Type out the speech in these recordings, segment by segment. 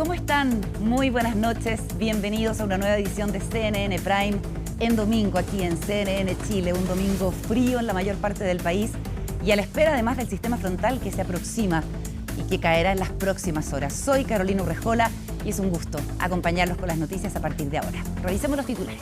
¿Cómo están? Muy buenas noches. Bienvenidos a una nueva edición de CNN Prime en domingo aquí en CNN Chile. Un domingo frío en la mayor parte del país y a la espera además del sistema frontal que se aproxima y que caerá en las próximas horas. Soy Carolina Urrejola y es un gusto acompañarlos con las noticias a partir de ahora. Revisemos los titulares.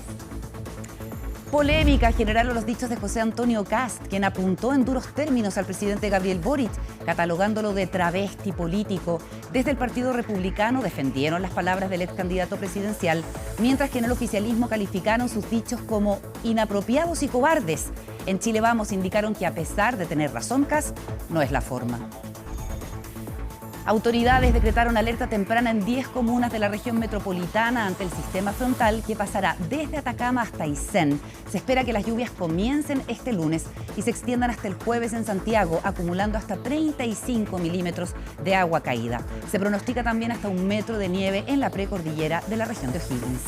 Polémica generaron los dichos de José Antonio Kast, quien apuntó en duros términos al presidente Gabriel Boric, catalogándolo de travesti político. Desde el Partido Republicano defendieron las palabras del ex candidato presidencial, mientras que en el oficialismo calificaron sus dichos como inapropiados y cobardes. En Chile Vamos indicaron que a pesar de tener razón Kast, no es la forma. Autoridades decretaron alerta temprana en 10 comunas de la región metropolitana ante el sistema frontal que pasará desde Atacama hasta Aysén. Se espera que las lluvias comiencen este lunes y se extiendan hasta el jueves en Santiago, acumulando hasta 35 milímetros de agua caída. Se pronostica también hasta 1 metro de nieve en la precordillera de la región de O'Higgins.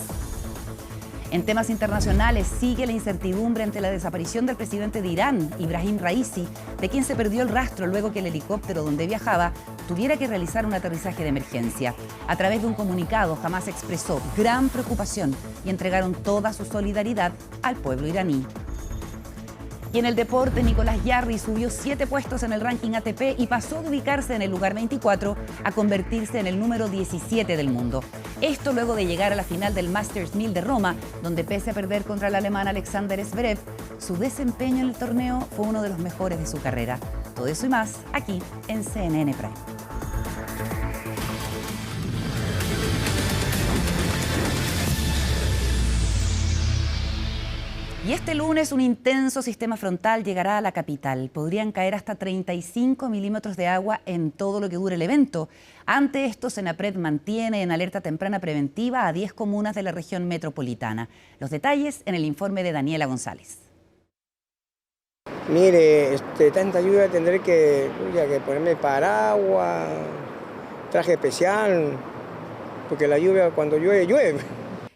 En temas internacionales, sigue la incertidumbre ante la desaparición del presidente de Irán, Ibrahim Raisi, de quien se perdió el rastro luego que el helicóptero donde viajaba tuviera que realizar un aterrizaje de emergencia. A través de un comunicado, Hamás expresó gran preocupación y entregaron toda su solidaridad al pueblo iraní. Y en el deporte, Nicolás Jarry subió 7 puestos en el ranking ATP y pasó de ubicarse en el lugar 24 a convertirse en el número 17 del mundo. Esto luego de llegar a la final del Masters 1000 de Roma, donde pese a perder contra el alemán Alexander Zverev, su desempeño en el torneo fue uno de los mejores de su carrera. Todo eso y más aquí en CNN Prime. Y este lunes un intenso sistema frontal llegará a la capital. Podrían caer hasta 35 milímetros de agua en todo lo que dure el evento. Ante esto, Senapred mantiene en alerta temprana preventiva a 10 comunas de la región metropolitana. Los detalles en el informe de Daniela González. Mire, tanta lluvia tendré que ponerme paraguas, traje especial, porque la lluvia cuando llueve, llueve.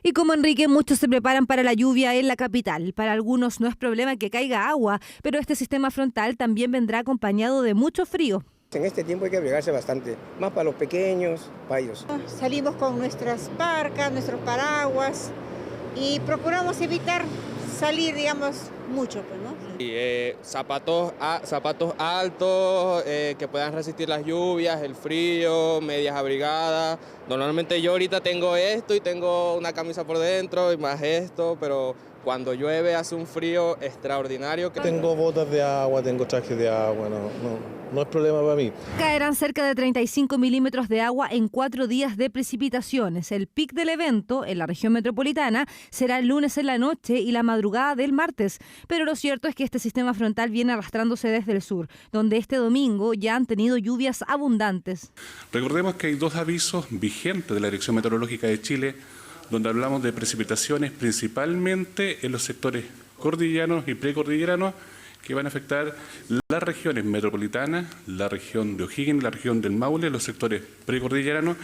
Y como Enrique, muchos se preparan para la lluvia en la capital. Para algunos no es problema que caiga agua, pero este sistema frontal también vendrá acompañado de mucho frío. En este tiempo hay que abrigarse bastante, más para los pequeños, para ellos. Salimos con nuestras parcas, nuestros paraguas y procuramos evitar salir, digamos, mucho, pues, ¿no? Y, zapatos altos que puedan resistir las lluvias, el frío, medias abrigadas. Normalmente yo ahorita tengo esto y tengo una camisa por dentro y más esto, pero cuando llueve hace un frío extraordinario. Tengo botas de agua, tengo traje de agua, no es problema para mí. Caerán cerca de 35 milímetros de agua en 4 días de precipitaciones. El pic del evento en la región metropolitana será el lunes en la noche y la madrugada del martes. Pero lo cierto es que este sistema frontal viene arrastrándose desde el sur, donde este domingo ya han tenido lluvias abundantes. Recordemos que hay 2 avisos vigentes de la Dirección Meteorológica de Chile, donde hablamos de precipitaciones principalmente en los sectores cordilleranos y precordilleranos que van a afectar las regiones metropolitanas, la región de O'Higgins, la región del Maule, los sectores precordilleranos.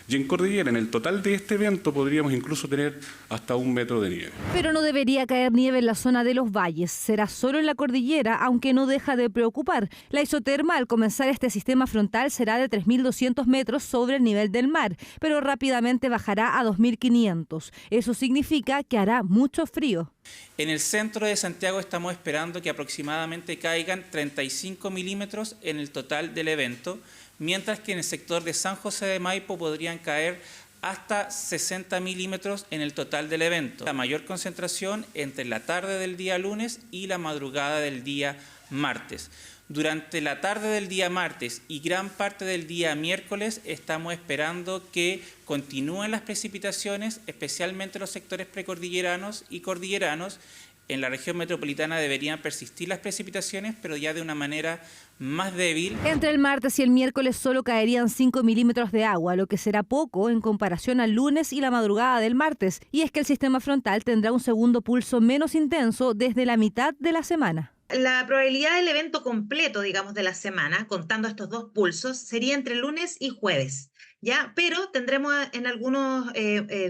Y en cordillera, en el total de este evento, podríamos incluso tener hasta 1 metro de nieve. Pero no debería caer nieve en la zona de los valles. Será solo en la cordillera, aunque no deja de preocupar. La isoterma al comenzar este sistema frontal será de 3.200 metros sobre el nivel del mar, pero rápidamente bajará a 2.500. Eso significa que hará mucho frío. En el centro de Santiago estamos esperando que aproximadamente caigan 35 milímetros en el total del evento, mientras que en el sector de San José de Maipo podrían caer hasta 60 milímetros en el total del evento. La mayor concentración entre la tarde del día lunes y la madrugada del día martes. Durante la tarde del día martes y gran parte del día miércoles estamos esperando que continúen las precipitaciones, especialmente en los sectores precordilleranos y cordilleranos. En la región metropolitana deberían persistir las precipitaciones, pero ya de una manera más débil. Entre el martes y el miércoles solo caerían 5 milímetros de agua, lo que será poco en comparación al lunes y la madrugada del martes. Y es que el sistema frontal tendrá un segundo pulso menos intenso desde la mitad de la semana. La probabilidad del evento completo, digamos, de la semana, contando estos 2 pulsos, sería entre lunes y jueves. ¿ya? Pero tendremos en algunos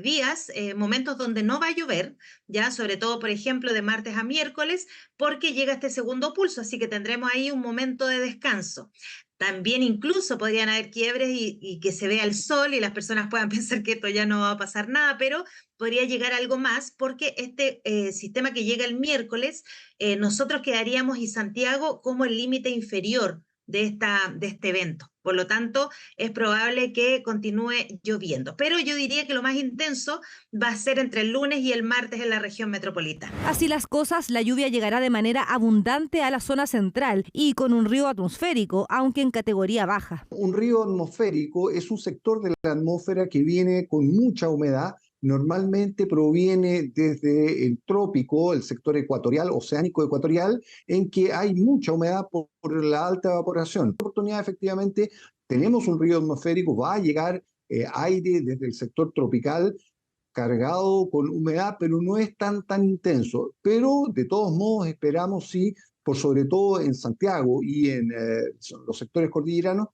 días momentos donde no va a llover, ¿ya? Sobre todo, por ejemplo, de martes a miércoles, porque llega este segundo pulso, así que tendremos ahí un momento de descanso. También incluso podrían haber quiebres y que se vea el sol y las personas puedan pensar que esto ya no va a pasar nada, pero podría llegar algo más porque este sistema que llega el miércoles, nosotros quedaríamos y Santiago como el límite inferior de este evento. Por lo tanto, es probable que continúe lloviendo. Pero yo diría que lo más intenso va a ser entre el lunes y el martes en la región metropolitana. Así las cosas, la lluvia llegará de manera abundante a la zona central y con un río atmosférico, aunque en categoría baja. Un río atmosférico es un sector de la atmósfera que viene con mucha humedad. Normalmente proviene desde el trópico, el sector ecuatorial, oceánico ecuatorial, en que hay mucha humedad por la alta evaporación. Oportunidad, efectivamente, tenemos un río atmosférico, va a llegar aire desde el sector tropical cargado con humedad, pero no es tan intenso. Pero de todos modos esperamos, sí, por sobre todo en Santiago y en los sectores cordilleranos,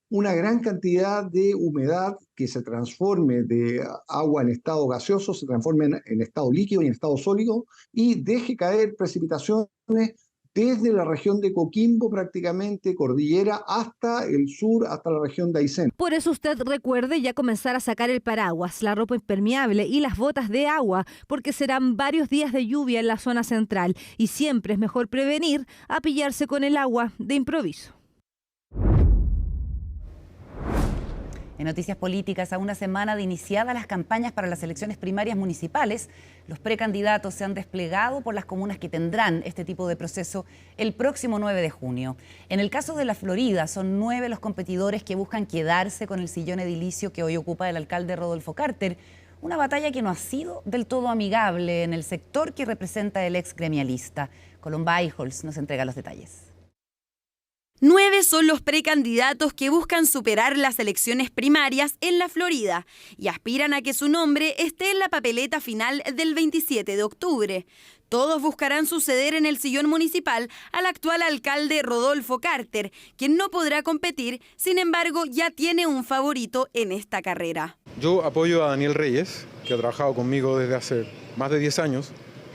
una gran cantidad de humedad que se transforme de agua en estado gaseoso, se transforme en estado líquido y en estado sólido y deje caer precipitaciones desde la región de Coquimbo, prácticamente cordillera, hasta el sur, hasta la región de Aysén. Por eso usted recuerde ya comenzar a sacar el paraguas, la ropa impermeable y las botas de agua, porque serán varios días de lluvia en la zona central y siempre es mejor prevenir a pillarse con el agua de improviso. En noticias políticas, a una semana de iniciadas las campañas para las elecciones primarias municipales, los precandidatos se han desplegado por las comunas que tendrán este tipo de proceso el próximo 9 de junio. En el caso de la Florida, son 9 los competidores que buscan quedarse con el sillón edilicio que hoy ocupa el alcalde Rodolfo Carter, una batalla que no ha sido del todo amigable en el sector que representa el ex gremialista. Colomba Eichholz nos entrega los detalles. 9 son los precandidatos que buscan superar las elecciones primarias en la Florida y aspiran a que su nombre esté en la papeleta final del 27 de octubre. Todos buscarán suceder en el sillón municipal al actual alcalde Rodolfo Carter, quien no podrá competir, sin embargo ya tiene un favorito en esta carrera. Yo apoyo a Daniel Reyes, que ha trabajado conmigo desde hace más de 10 años,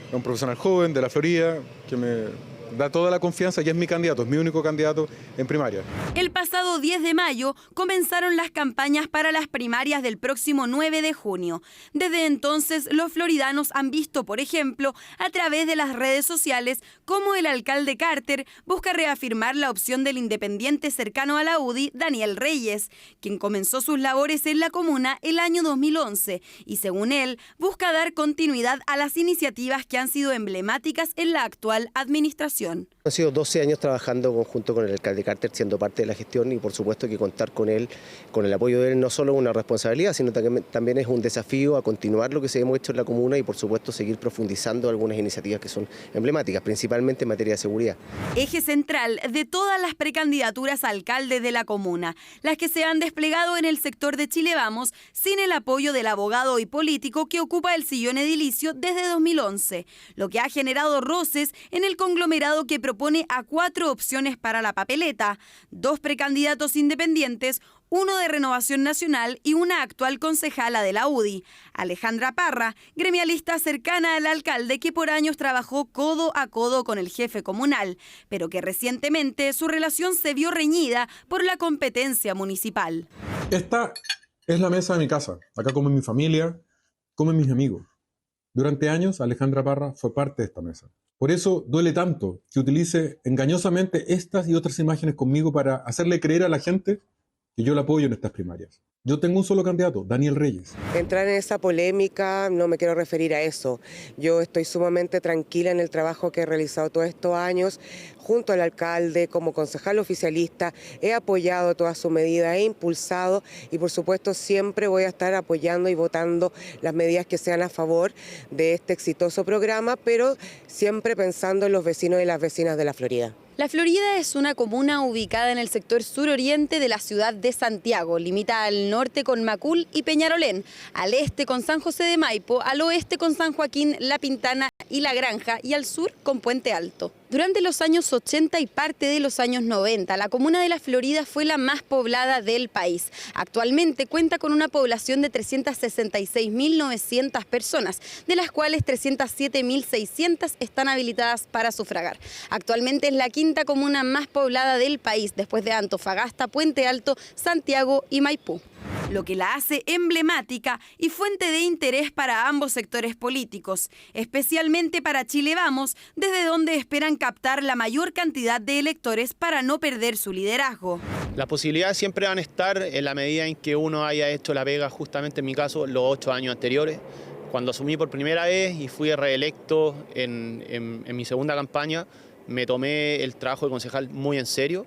es un profesional joven de la Florida que me da toda la confianza y es mi candidato, es mi único candidato en primaria. El pasado 10 de mayo comenzaron las campañas para las primarias del próximo 9 de junio. Desde entonces, los floridanos han visto, por ejemplo, a través de las redes sociales, cómo el alcalde Carter busca reafirmar la opción del independiente cercano a la UDI, Daniel Reyes, quien comenzó sus labores en la comuna el año 2011 y, según él, busca dar continuidad a las iniciativas que han sido emblemáticas en la actual administración. Han sido 12 años trabajando conjunto con el alcalde Carter, siendo parte de la gestión y por supuesto que contar con él, con el apoyo de él, no solo una responsabilidad, sino también es un desafío a continuar lo que se hemos hecho en la comuna y por supuesto seguir profundizando algunas iniciativas que son emblemáticas, principalmente en materia de seguridad. Eje central de todas las precandidaturas a alcalde de la comuna, las que se han desplegado en el sector de Chile Vamos, sin el apoyo del abogado y político que ocupa el sillón edilicio desde 2011, lo que ha generado roces en el conglomerado que propone a 4 opciones para la papeleta, 2 precandidatos independientes, uno de Renovación Nacional y una actual concejala de la UDI, Alejandra Parra, gremialista cercana al alcalde que por años trabajó codo a codo con el jefe comunal, pero que recientemente su relación se vio reñida por la competencia municipal. Esta es la mesa de mi casa. Acá come mi familia, comen mis amigos. Durante años, Alejandra Parra fue parte de esta mesa. Por eso duele tanto que utilice engañosamente estas y otras imágenes conmigo para hacerle creer a la gente que yo la apoyo en estas primarias. Yo tengo un solo candidato, Daniel Reyes. Entrar en esa polémica, no me quiero referir a eso. Yo estoy sumamente tranquila en el trabajo que he realizado todos estos años junto al alcalde, como concejal oficialista. He apoyado todas sus medidas, he impulsado y por supuesto siempre voy a estar apoyando y votando las medidas que sean a favor de este exitoso programa, pero siempre pensando en los vecinos y las vecinas de la Florida. La Florida es una comuna ubicada en el sector suroriente de la ciudad de Santiago. Limita al norte con Macul y Peñarolén, al este con San José de Maipo, al oeste con San Joaquín, La Pintana y La Granja y al sur con Puente Alto. Durante los años 80 y parte de los años 90, la comuna de La Florida fue la más poblada del país. Actualmente cuenta con una población de 366.900 personas, de las cuales 307.600 están habilitadas para sufragar. Actualmente es la quinta comuna más poblada del país, después de Antofagasta, Puente Alto, Santiago y Maipú, lo que la hace emblemática y fuente de interés para ambos sectores políticos, especialmente para Chile Vamos, desde donde esperan captar la mayor cantidad de electores para no perder su liderazgo. Las posibilidades siempre van a estar en la medida en que uno haya hecho la pega, justamente en mi caso, los 8 años anteriores. Cuando asumí por primera vez y fui reelecto en mi segunda campaña, me tomé el trabajo de concejal muy en serio.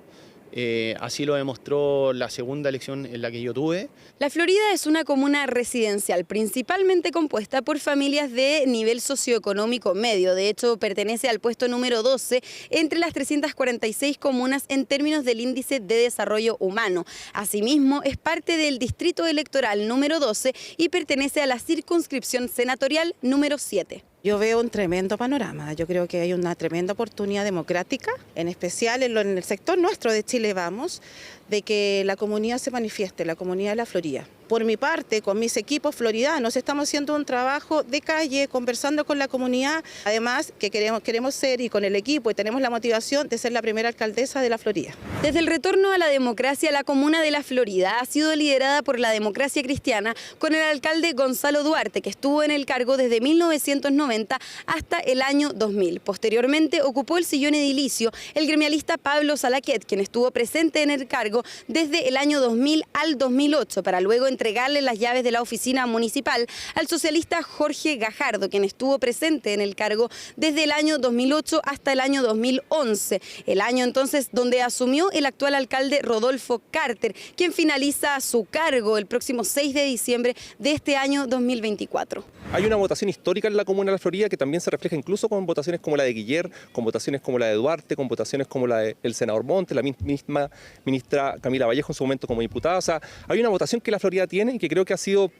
Así lo demostró la segunda elección en la que yo tuve. La Florida es una comuna residencial, principalmente compuesta por familias de nivel socioeconómico medio. De hecho, pertenece al puesto número 12 entre las 346 comunas en términos del índice de desarrollo humano. Asimismo, es parte del distrito electoral número 12 y pertenece a la circunscripción senatorial número 7. Yo veo un tremendo panorama, yo creo que hay una tremenda oportunidad democrática, en especial en el sector nuestro de Chile Vamos, de que la comunidad se manifieste, la comunidad de La Florida. Por mi parte, con mis equipos floridanos, estamos haciendo un trabajo de calle, conversando con la comunidad, además que queremos ser, y con el equipo, y tenemos la motivación de ser la primera alcaldesa de La Florida. Desde el retorno a la democracia, la comuna de La Florida ha sido liderada por la democracia cristiana con el alcalde Gonzalo Duarte, que estuvo en el cargo desde 1990 hasta el año 2000. Posteriormente ocupó el sillón edilicio el gremialista Pablo Salaquet, quien estuvo presente en el cargo desde el año 2000 al 2008, para luego entregarle las llaves de la oficina municipal al socialista Jorge Gajardo, quien estuvo presente en el cargo desde el año 2008 hasta el año 2011, el año entonces donde asumió el actual alcalde Rodolfo Carter, quien finaliza su cargo el próximo 6 de diciembre de este año 2024. Hay una votación histórica en la comuna de La Florida que también se refleja incluso con votaciones como la de Guiller, con votaciones como la de Duarte, con votaciones como la del senador Montes, la misma ministra Camila Vallejo en su momento como diputada. O sea, hay una votación que la Florida tiene y que creo que ha sido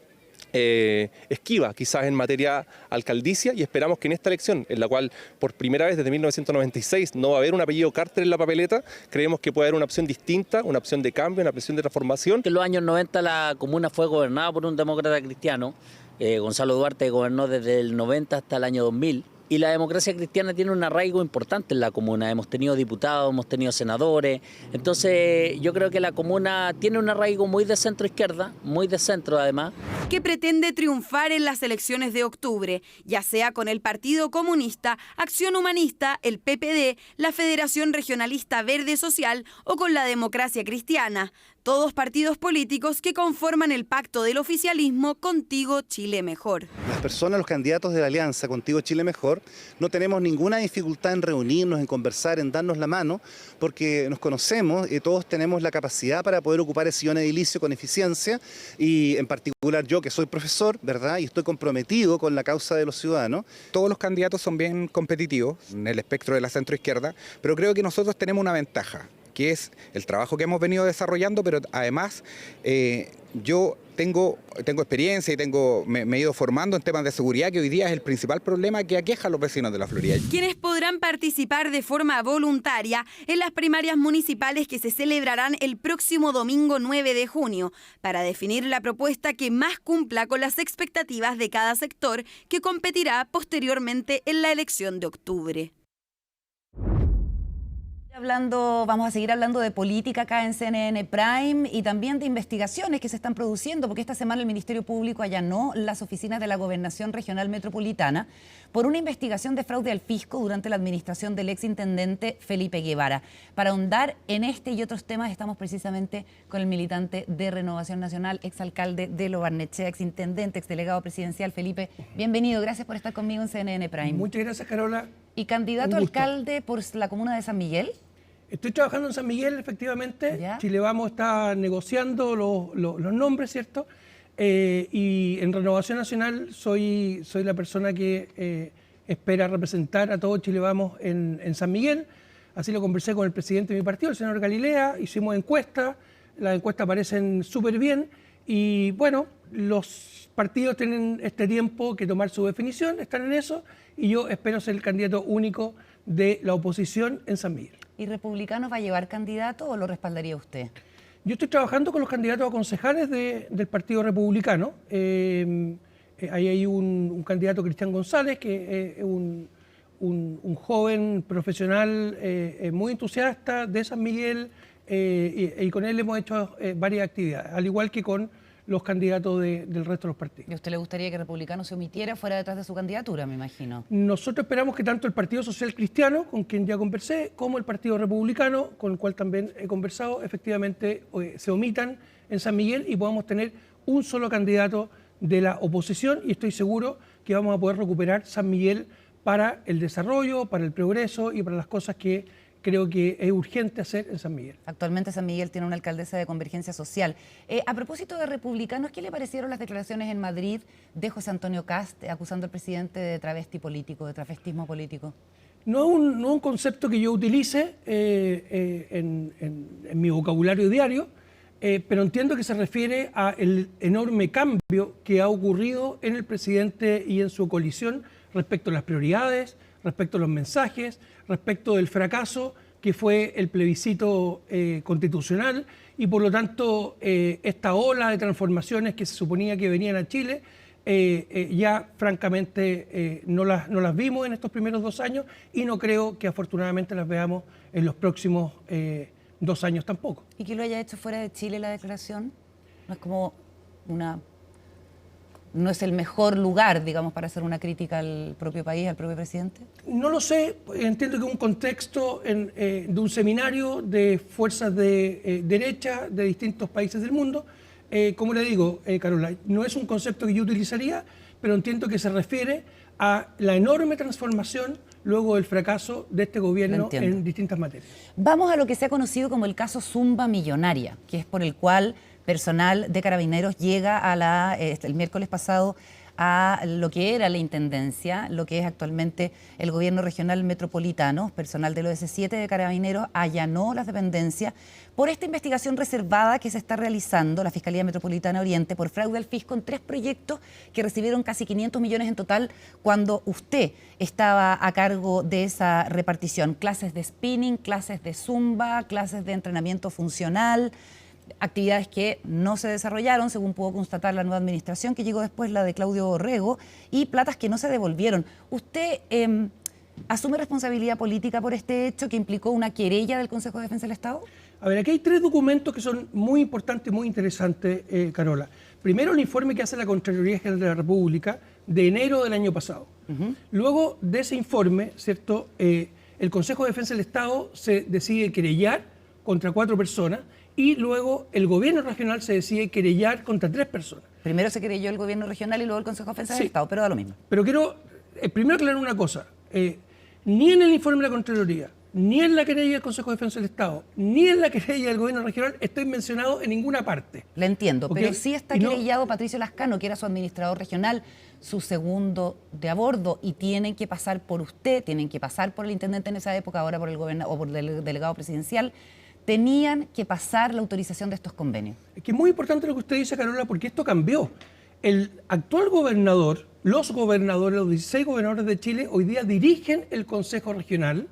esquiva quizás en materia alcaldicia, y esperamos que en esta elección, en la cual por primera vez desde 1996 no va a haber un apellido Carter en la papeleta, creemos que puede haber una opción distinta, una opción de cambio, una opción de transformación. En los años 90 la comuna fue gobernada por un demócrata cristiano. Gonzalo Duarte gobernó desde el 90 hasta el año 2000. Y la democracia cristiana tiene un arraigo importante en la comuna. Hemos tenido diputados, hemos tenido senadores. Entonces yo creo que la comuna tiene un arraigo muy de centro-izquierda, muy de centro además. Que pretende triunfar en las elecciones de octubre, ya sea con el Partido Comunista, Acción Humanista, el PPD, la Federación Regionalista Verde Social o con la Democracia Cristiana. Todos partidos políticos que conforman el pacto del oficialismo Contigo Chile Mejor. Las personas, los candidatos de la alianza Contigo Chile Mejor, no tenemos ninguna dificultad en reunirnos, en conversar, en darnos la mano, porque nos conocemos y todos tenemos la capacidad para poder ocupar el sillón edilicio con eficiencia, y en particular yo que soy profesor, ¿verdad? Y estoy comprometido con la causa de los ciudadanos. Todos los candidatos son bien competitivos en el espectro de la centroizquierda, pero creo que nosotros tenemos una ventaja, que es el trabajo que hemos venido desarrollando, pero además yo tengo experiencia y me he ido formando en temas de seguridad, que hoy día es el principal problema que aqueja a los vecinos de La Florida. Quienes podrán participar de forma voluntaria en las primarias municipales que se celebrarán el próximo domingo 9 de junio, para definir la propuesta que más cumpla con las expectativas de cada sector, que competirá posteriormente en la elección de octubre. Vamos a seguir hablando de política acá en CNN Prime y también de investigaciones que se están produciendo, porque esta semana el Ministerio Público allanó las oficinas de la Gobernación Regional Metropolitana por una investigación de fraude al fisco durante la administración del exintendente Felipe Guevara. Para ahondar en este y otros temas estamos precisamente con el militante de Renovación Nacional, exalcalde de Lo Barnechea, exintendente, exdelegado presidencial. Felipe, bienvenido, gracias por estar conmigo en CNN Prime. Muchas gracias, Carola. Y candidato a alcalde por la comuna de San Miguel. Estoy trabajando en San Miguel, efectivamente. ¿Ya? Chile Vamos está negociando los nombres, ¿cierto? Y en Renovación Nacional soy la persona que espera representar a todo Chile Vamos en San Miguel. Así lo conversé con el presidente de mi partido, el senador Galilea. Hicimos encuestas, las encuestas parecen súper bien. Y bueno, los partidos tienen este tiempo que tomar su definición, están en eso. Y yo espero ser el candidato único de la oposición en San Miguel. ¿Y Republicanos va a llevar candidato o lo respaldaría usted? Yo estoy trabajando con los candidatos a concejales del Partido Republicano. Ahí hay un candidato, Cristian González, que es un joven profesional muy entusiasta de San Miguel, y con él hemos hecho varias actividades, al igual que con los candidatos del resto de los partidos. ¿Y a usted le gustaría que Republicano se omitiera fuera detrás de su candidatura, me imagino? Nosotros esperamos que tanto el Partido Social Cristiano, con quien ya conversé, como el Partido Republicano, con el cual también he conversado, efectivamente se omitan en San Miguel y podamos tener un solo candidato de la oposición, y estoy seguro que vamos a poder recuperar San Miguel para el desarrollo, para el progreso y para las cosas que creo que es urgente hacer en San Miguel. Actualmente San Miguel tiene una alcaldesa de Convergencia Social. A propósito de republicanos, ¿qué le parecieron las declaraciones en Madrid de José Antonio Kast acusando al presidente de travesti político, de travestismo político? No es un concepto que yo utilice en mi vocabulario diario, pero entiendo que se refiere al enorme cambio que ha ocurrido en el presidente y en su coalición respecto a las prioridades, respecto a los mensajes, respecto del fracaso que fue el plebiscito constitucional, y por lo tanto esta ola de transformaciones que se suponía que venían a Chile, ya francamente no las vimos en estos primeros 2 años, y no creo que afortunadamente las veamos en los próximos 2 años tampoco. ¿Y que lo haya hecho fuera de Chile la declaración? ¿No es como no es el mejor lugar, digamos, para hacer una crítica al propio país, al propio presidente? No lo sé, entiendo que es un contexto de un seminario de fuerzas de derecha de distintos países del mundo. Como le digo, Carola, no es un concepto que yo utilizaría, pero entiendo que se refiere a la enorme transformación luego del fracaso de este gobierno en distintas materias. Vamos a lo que se ha conocido como el caso Zumba Millonaria, que es por el cual personal de Carabineros llega el miércoles pasado a lo que era la Intendencia, lo que es actualmente el Gobierno Regional Metropolitano. Personal del OS7 de Carabineros allanó las dependencias por esta investigación reservada que se está realizando la Fiscalía Metropolitana Oriente por fraude al fisco en 3 proyectos que recibieron casi 500 millones en total cuando usted estaba a cargo de esa repartición. Clases de spinning, clases de zumba, clases de entrenamiento funcional, actividades que no se desarrollaron, según pudo constatar la nueva administración que llegó después, la de Claudio Borrego, y platas que no se devolvieron. ¿Usted asume responsabilidad política por este hecho que implicó una querella del Consejo de Defensa del Estado? A ver, aquí hay 3 documentos que son muy importantes y muy interesantes, Carola. Primero, el informe que hace la Contraloría General de la República de enero del año pasado. Luego de ese informe, ¿cierto? El Consejo de Defensa del Estado se decide querellar contra 4 personas, y luego el gobierno regional se decide querellar contra 3 personas. Primero se querelló el gobierno regional y luego el Consejo de Defensa del Estado, pero da lo mismo. Pero quiero primero aclarar una cosa. Ni en el informe de la Contraloría, ni en la querella del Consejo de Defensa del Estado, ni en la querella del gobierno regional estoy mencionado en ninguna parte. Le entiendo, ¿Okay? Pero sí está querellado Patricio Lascano, que era su administrador regional, su segundo de a bordo, y tienen que pasar por usted, tienen que pasar por el intendente en esa época, ahora por el gobernador o por el delegado presidencial. Tenían que pasar la autorización de estos convenios. Es que es muy importante lo que usted dice, Carola, porque esto cambió. El actual gobernador, los gobernadores, los 16 gobernadores de Chile, hoy día dirigen el Consejo Regional,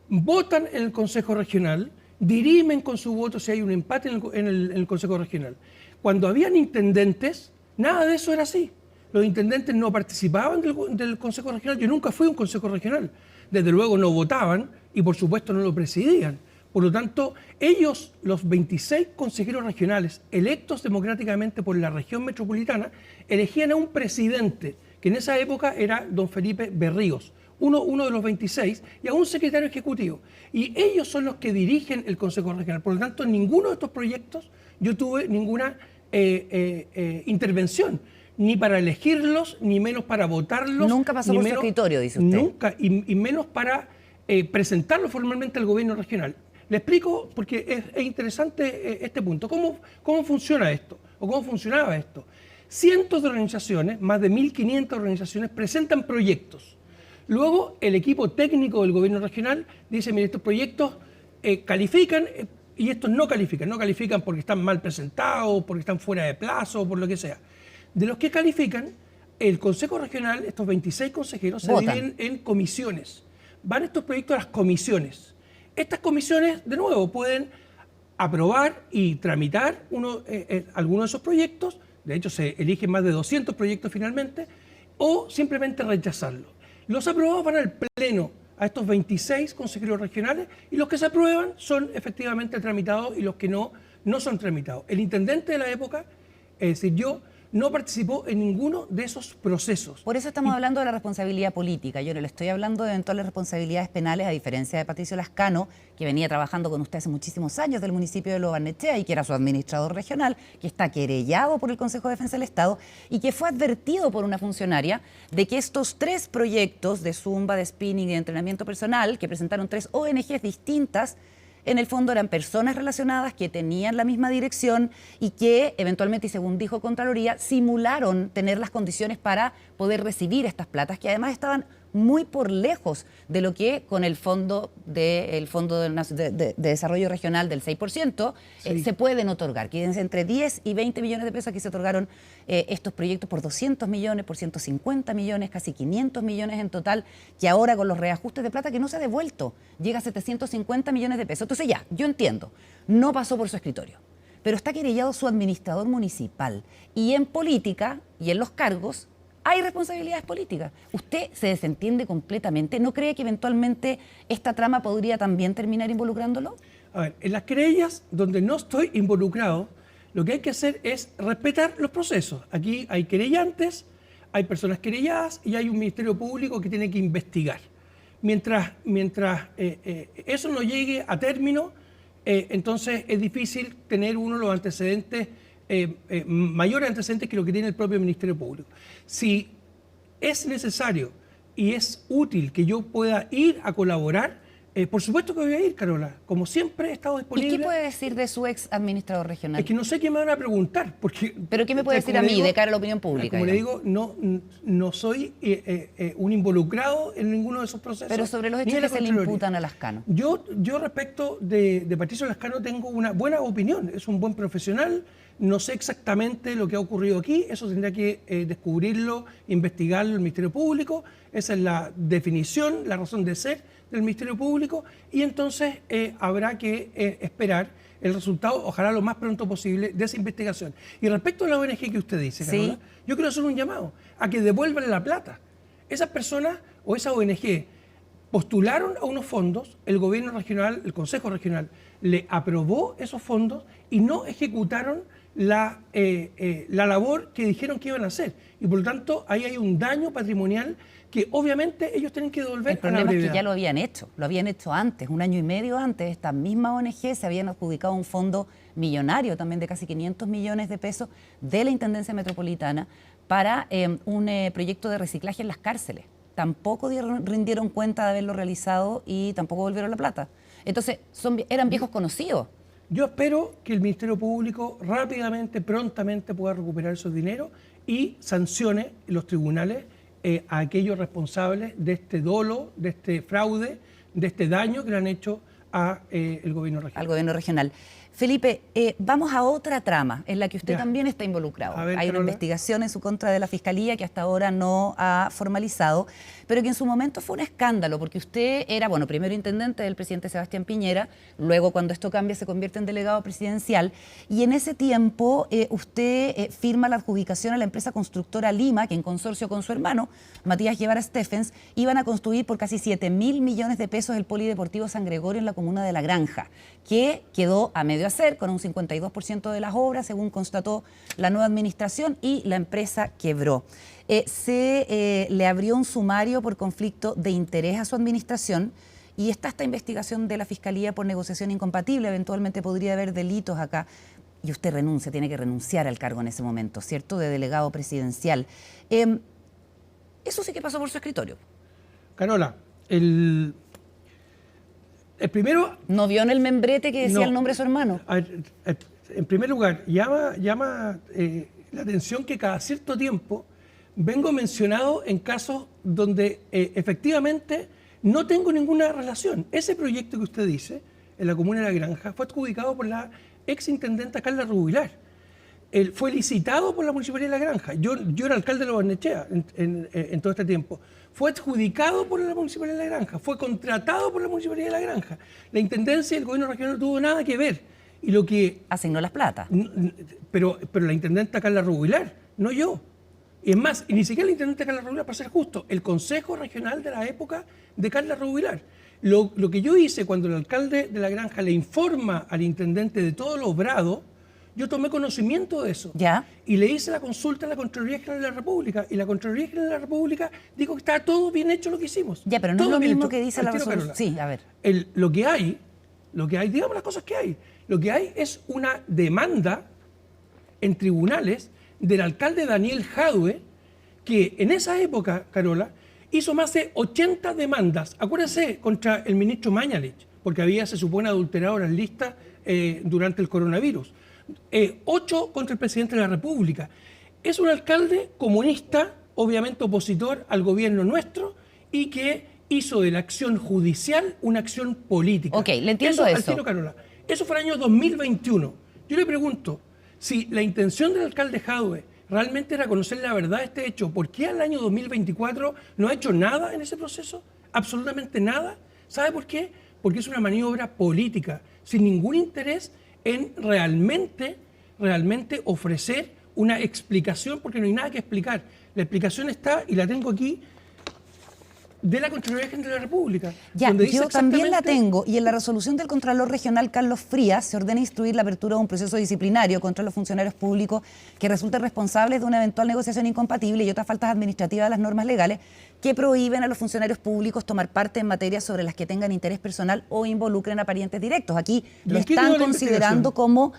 votan en el Consejo Regional, dirimen con su voto si hay un empate en el Consejo Regional. Cuando habían intendentes, nada de eso era así. Los intendentes no participaban del Consejo Regional. Yo nunca fui a un Consejo Regional. Desde luego no votaban y por supuesto no lo presidían. Por lo tanto, ellos, los 26 consejeros regionales electos democráticamente por la región metropolitana, elegían a un presidente, que en esa época era don Felipe Berríos, uno de los 26, y a un secretario ejecutivo. Y ellos son los que dirigen el Consejo Regional. Por lo tanto, en ninguno de estos proyectos yo tuve ninguna intervención, ni para elegirlos, ni menos para votarlos. Nunca pasó por su escritorio, dice usted. Nunca, y menos para presentarlo formalmente al gobierno regional. Le explico, porque es interesante este punto. ¿Cómo funciona esto? ¿O cómo funcionaba esto? Cientos de organizaciones, más de 1.500 organizaciones, presentan proyectos. Luego, el equipo técnico del gobierno regional dice, mire, estos proyectos califican y estos no califican. No califican porque están mal presentados, porque están fuera de plazo, por lo que sea. De los que califican, el Consejo Regional, estos 26 consejeros, se dividen en comisiones. van estos proyectos a las comisiones. Estas comisiones, de nuevo, pueden aprobar y tramitar algunos de esos proyectos, de hecho se eligen más de 200 proyectos finalmente, o simplemente rechazarlos. Los aprobados van al pleno, a estos 26 consejeros regionales, y los que se aprueban son efectivamente tramitados y los que no son tramitados. El intendente de la época, es decir, yo, no participó en ninguno de esos procesos. Por eso estamos hablando de la responsabilidad política. Yo no le estoy hablando de eventuales responsabilidades penales, a diferencia de Patricio Lascano, que venía trabajando con usted hace muchísimos años del municipio de Lo Barnechea y que era su administrador regional, que está querellado por el Consejo de Defensa del Estado y que fue advertido por una funcionaria de que estos 3 proyectos de zumba, de spinning y de entrenamiento personal que presentaron 3 ONGs distintas, en el fondo eran personas relacionadas que tenían la misma dirección y que eventualmente, y según dijo Contraloría, simularon tener las condiciones para poder recibir estas platas, que además estaban muy por lejos de lo que con el Fondo de Desarrollo Regional del 6% se pueden otorgar. Quédense entre 10 y 20 millones de pesos. Aquí se otorgaron estos proyectos por 200 millones, por 150 millones, casi 500 millones en total, que ahora con los reajustes de plata que no se ha devuelto, llega a 750 millones de pesos. Entonces ya, yo entiendo, no pasó por su escritorio, pero está querellado su administrador municipal y en política y en los cargos hay responsabilidades políticas. ¿Usted se desentiende completamente? ¿No cree que eventualmente esta trama podría también terminar involucrándolo? A ver, en las querellas donde no estoy involucrado, lo que hay que hacer es respetar los procesos. Aquí hay querellantes, hay personas querelladas y hay un Ministerio Público que tiene que investigar. Mientras eso no llegue a término, entonces es difícil tener uno los antecedentes, mayores antecedentes que lo que tiene el propio Ministerio Público. Si es necesario y es útil que yo pueda ir a colaborar, por supuesto que voy a ir, Carola. Como siempre he estado disponible. ¿Y qué puede decir de su ex administrador regional? Es que no sé qué me van a preguntar. ¿Pero qué me puede decir a mí de cara a la opinión pública? Como le digo, no soy un involucrado en ninguno de esos procesos. Pero sobre los hechos que se le imputan a Lascano. Yo respecto de Patricio Lascano tengo una buena opinión. Es un buen profesional. No sé exactamente lo que ha ocurrido aquí. Eso tendría que descubrirlo, investigarlo el Ministerio Público. Esa es la definición, la razón de ser del Ministerio Público, y entonces habrá que esperar el resultado, ojalá lo más pronto posible, de esa investigación. Y respecto a la ONG que usted dice, Carola, ¿sí? Yo quiero hacer un llamado a que devuelvan la plata. Esas personas o esa ONG postularon a unos fondos, el gobierno regional, el Consejo Regional, le aprobó esos fondos y no ejecutaron la labor que dijeron que iban a hacer. Y por lo tanto, ahí hay un daño patrimonial que obviamente ellos tienen que devolver. El problema es que ya lo habían hecho antes, un año y medio antes. Esta misma ONG se habían adjudicado un fondo millonario también de casi 500 millones de pesos de la Intendencia Metropolitana para un proyecto de reciclaje en las cárceles. Tampoco rindieron cuenta de haberlo realizado y tampoco volvieron la plata. Entonces, eran viejos conocidos. Yo espero que el Ministerio Público rápidamente, prontamente pueda recuperar esos dineros y sancione en los tribunales a aquellos responsables de este dolo, de este fraude, de este daño que le han hecho al gobierno regional. Al gobierno regional. Felipe, vamos a otra trama en la que usted también está involucrado. Hay una investigación en su contra de la Fiscalía que hasta ahora no ha formalizado, pero que en su momento fue un escándalo, porque usted era, bueno, primero intendente del presidente Sebastián Piñera, luego cuando esto cambia se convierte en delegado presidencial, y en ese tiempo usted firma la adjudicación a la empresa constructora Lima, que en consorcio con su hermano, Matías Guevara Steffens, iban a construir por casi 7.000 millones de pesos el Polideportivo San Gregorio en la comuna de La Granja, que quedó a medio hacer con un 52% de las obras, según constató la nueva administración, y la empresa quebró. Se le abrió un sumario por conflicto de interés a su administración y está esta investigación de la Fiscalía por negociación incompatible. Eventualmente podría haber delitos acá. Y usted renuncia, tiene que renunciar al cargo en ese momento, ¿cierto?, de delegado presidencial. Eso sí que pasó por su escritorio. Carola, el primero... ¿No vio en el membrete que decía el nombre de su hermano? En primer lugar, llama la atención que cada cierto tiempo vengo mencionado en casos donde efectivamente no tengo ninguna relación. Ese proyecto que usted dice, en la comuna de La Granja, fue adjudicado por la exintendenta Carla Rubilar. él fue licitado por la Municipalidad de La Granja. Yo era alcalde de Lo Barnechea en todo este tiempo. Fue adjudicado por la Municipalidad de La Granja, fue contratado por la Municipalidad de La Granja. La Intendencia y el Gobierno regional no tuvo nada que ver. Y lo que asignó las plata. Pero la Intendenta Carla Rubilar, no yo. Y es más, y ni siquiera la Intendenta Carla Rubilar, para ser justo, el Consejo Regional de la época de Carla Rubilar. Lo que yo hice cuando el alcalde de La Granja le informa al intendente de todo lo obrado, yo tomé conocimiento de eso. ¿Ya? Y le hice la consulta a la Contraloría General de la República. Y la Contraloría General de la República dijo que está todo bien hecho lo que hicimos. Ya, pero no todo es lo bien mismo hecho. que dice la resolución. Sí, a ver. Lo que hay, digamos las cosas que hay. Lo que hay es una demanda en tribunales del alcalde Daniel Jadue, que en esa época, Carola, hizo más de 80 demandas. Acuérdense, contra el ministro Mañalich, porque había, se supone, adulterado las listas durante el coronavirus. 8 contra el presidente de la República. Es un alcalde comunista, obviamente opositor al gobierno nuestro, y que hizo de la acción judicial una acción política. Ok, le entiendo eso. Al tiro, Carola. Eso fue el año 2021. Yo le pregunto, si la intención del alcalde Jadue realmente era conocer la verdad de este hecho, ¿por qué al año 2024 no ha hecho nada en ese proceso? Absolutamente nada. ¿Sabe por qué? Porque es una maniobra política, sin ningún interés en realmente ofrecer una explicación, porque no hay nada que explicar. La explicación está, y la tengo aquí, de la Contraloría General de la República. Ya, donde dice yo también la tengo, y en la resolución del Contralor Regional Carlos Frías se ordena instruir la apertura de un proceso disciplinario contra los funcionarios públicos que resulten responsables de una eventual negociación incompatible y otras faltas administrativas de las normas legales que prohíben a los funcionarios públicos tomar parte en materias sobre las que tengan interés personal o involucren a parientes directos. Aquí le están considerando como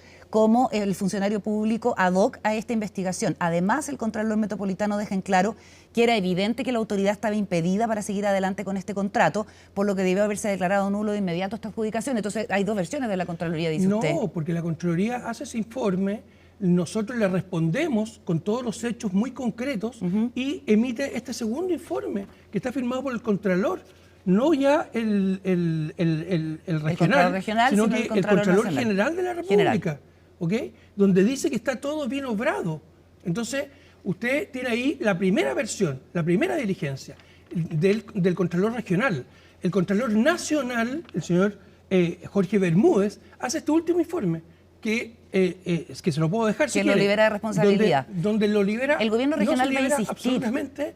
el funcionario público ad hoc a esta investigación. Además, el Contralor Metropolitano deja en claro que era evidente que la autoridad estaba impedida para seguir adelante con este contrato, por lo que debió haberse declarado nulo de inmediato esta adjudicación. Entonces, hay dos versiones de la Contraloría, dice usted. No, porque la Contraloría hace ese informe, nosotros le respondemos con todos los hechos muy concretos y emite este segundo informe que está firmado por el Contralor. No ya el regional, sino que el Contralor General de la República. ¿Okay? Donde dice que está todo bien obrado. Entonces, usted tiene ahí la primera versión, la primera diligencia del Contralor Regional. El Contralor Nacional, el señor Jorge Bermúdez, hace este último informe, que se lo puedo dejar si quiere. Que lo libera de responsabilidad. Donde lo libera. El gobierno regional va a insistir. Absolutamente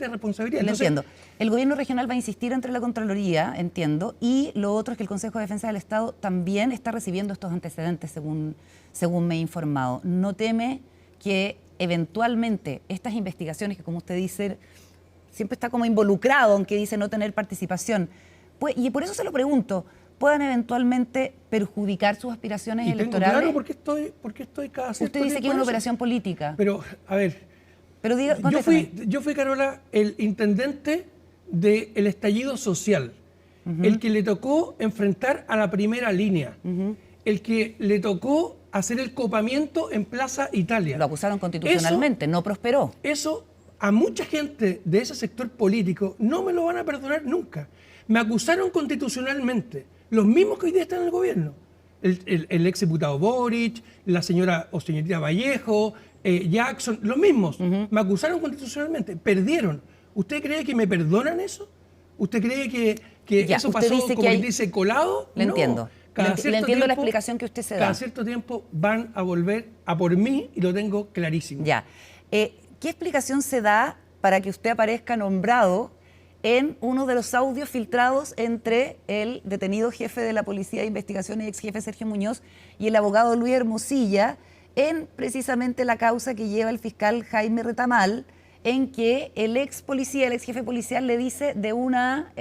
de responsabilidad. Lo entiendo. El gobierno regional va a insistir entre la Contraloría, entiendo, y lo otro es que el Consejo de Defensa del Estado también está recibiendo estos antecedentes, según me he informado. ¿No teme que eventualmente estas investigaciones, que como usted dice, siempre está como involucrado, aunque dice no tener participación, pues, y por eso se lo pregunto, puedan eventualmente perjudicar sus aspiraciones electorales? Claro, porque estoy cada cierto Usted dice que es una operación política. Pero, a ver, pero diga, yo fui, Carola, el intendente del estallido social, el que le tocó enfrentar a la primera línea, el que le tocó hacer el copamiento en Plaza Italia. Lo acusaron constitucionalmente, no prosperó. Eso a mucha gente de ese sector político no me lo van a perdonar nunca. Me acusaron constitucionalmente, los mismos que hoy día están en el gobierno. El ex diputado Boric, la señora o señorita Vallejo, Jackson, los mismos. Me acusaron constitucionalmente, perdieron. ¿Usted cree que me perdonan eso? ¿Usted cree que eso pasó como que dice colado? Le entiendo. Le entiendo la explicación que usted se da. Cada cierto tiempo van a volver a por mí y lo tengo clarísimo. Ya. ¿Qué explicación se da para que usted aparezca nombrado en uno de los audios filtrados entre el detenido jefe de la Policía de Investigaciones y ex jefe Sergio Muñoz y el abogado Luis Hermosilla en precisamente la causa que lleva el fiscal Jaime Retamal, en que el ex policía, el ex jefe policial le dice de una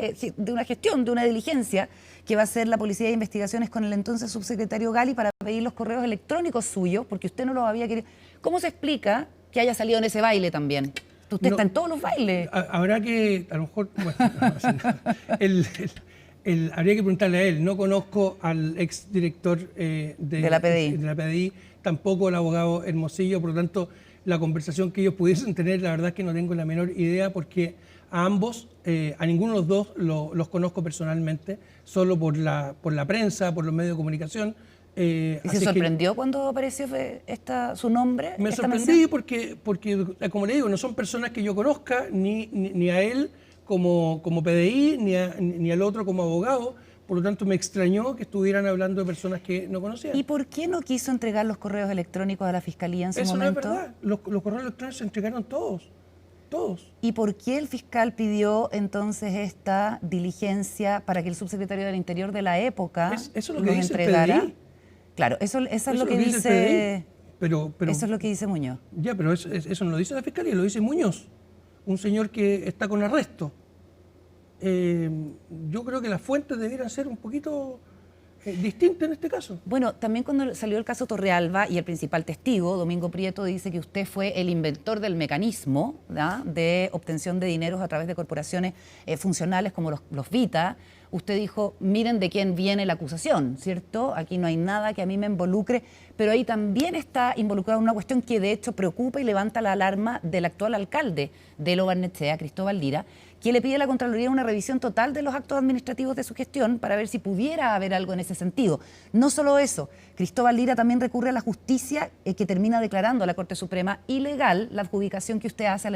gestión, de una diligencia que va a hacer la Policía de Investigaciones con el entonces subsecretario Gali para pedir los correos electrónicos suyos, porque usted no los había querido? ¿Cómo se explica que haya salido en ese baile también? Usted está en todos los bailes. Habrá que, a lo mejor, habría que preguntarle a él. No conozco al exdirector de la PDI, tampoco al abogado Hermosillo, por lo tanto, la conversación que ellos pudiesen tener, la verdad es que no tengo la menor idea, porque a ambos, a ninguno de los dos los conozco personalmente, solo por la prensa, por los medios de comunicación. ¿Y se sorprendió cuando apareció su nombre? Me sorprendí porque, como le digo, no son personas que yo conozca, ni a él como PDI, ni al otro como abogado. Por lo tanto, me extrañó que estuvieran hablando de personas que no conocían. ¿Y por qué no quiso entregar los correos electrónicos a la Fiscalía en su momento? Eso no es verdad. Los correos electrónicos se entregaron todos. ¿Y por qué el fiscal pidió entonces esta diligencia para que el subsecretario del Interior de la época eso es lo que dice entregara? El PDI. Claro, eso es lo que dice. Pero, eso es lo que dice Muñoz. Ya, pero eso no lo dice la Fiscalía, lo dice Muñoz, un señor que está con arresto. Yo creo que las fuentes debieran ser un poquito distintas en este caso. Bueno, también cuando salió el caso Torrealba y el principal testigo, Domingo Prieto, dice que usted fue el inventor del mecanismo, ¿verdad?, de obtención de dineros a través de corporaciones funcionales como los Vita. Usted dijo, miren de quién viene la acusación, ¿cierto? Aquí no hay nada que a mí me involucre, pero ahí también está involucrada una cuestión que de hecho preocupa y levanta la alarma del actual alcalde de Lo Barnechea, Cristóbal Lira, que le pide a la Contraloría una revisión total de los actos administrativos de su gestión para ver si pudiera haber algo en ese sentido. No solo eso, Cristóbal Lira también recurre a la justicia que termina declarando a la Corte Suprema ilegal la adjudicación que usted hace a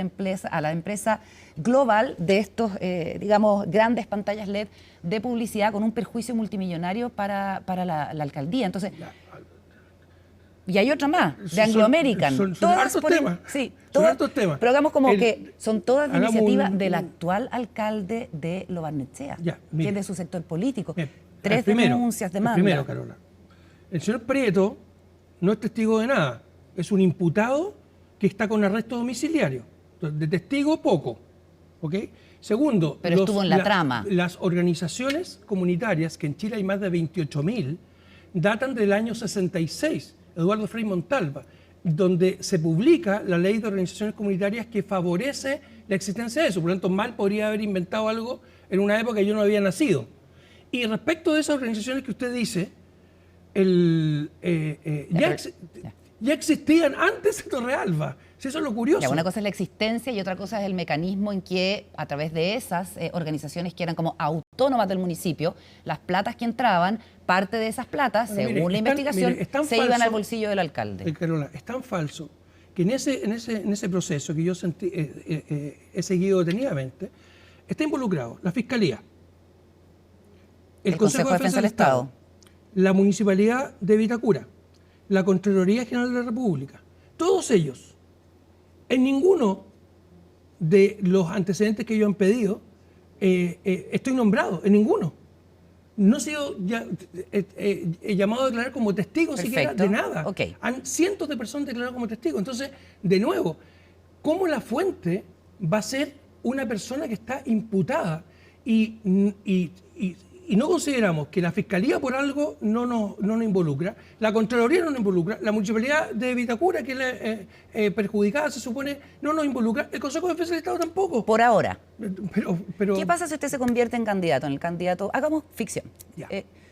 la empresa global de estos, digamos, grandes pantallas LED de publicidad con un perjuicio multimillonario para la alcaldía. Entonces, y hay otra más, de Anglo American. Son hartos temas. Sí, son hartos temas. Pero hagamos como que son todas iniciativas del actual alcalde de Lo Barnechea, que es de su sector político. Tres denuncias, demandas. Primero, Carola, el señor Prieto no es testigo de nada. Es un imputado que está con arresto domiciliario. Entonces, de testigo, poco. ¿Ok? Segundo, pero estuvo en la trama. Las organizaciones comunitarias, que en Chile hay más de 28.000, datan del año 66. Eduardo Frei Montalva, donde se publica la ley de organizaciones comunitarias que favorece la existencia de eso. Por lo tanto, mal podría haber inventado algo en una época que yo no había nacido. Y respecto de esas organizaciones que usted dice, ya existían antes de Torrealba. Si eso es lo curioso. Ya, una cosa es la existencia y otra cosa es el mecanismo en que a través de esas organizaciones que eran como autónomas del municipio, las platas que entraban, parte de esas platas, según la investigación, se iban al bolsillo del alcalde. Carola, es tan falso que en ese proceso que yo he seguido detenidamente, está involucrado la Fiscalía, el Consejo de Defensa del Estado, la Municipalidad de Vitacura, la Contraloría General de la República, todos ellos. En ninguno de los antecedentes que ellos han pedido estoy nombrado, en ninguno. No he sido llamado a declarar como testigo siquiera de nada. Han cientos de personas declaradas como testigos. Entonces, de nuevo, ¿cómo la fuente va a ser una persona que está imputada? Y no consideramos que la Fiscalía por algo no nos involucra, la Contraloría no nos involucra, la Municipalidad de Vitacura, que es la perjudicada, se supone, no nos involucra, el Consejo de Defensa del Estado tampoco. Por ahora. Pero ¿qué pasa si usted se convierte en candidato? Hagamos ficción.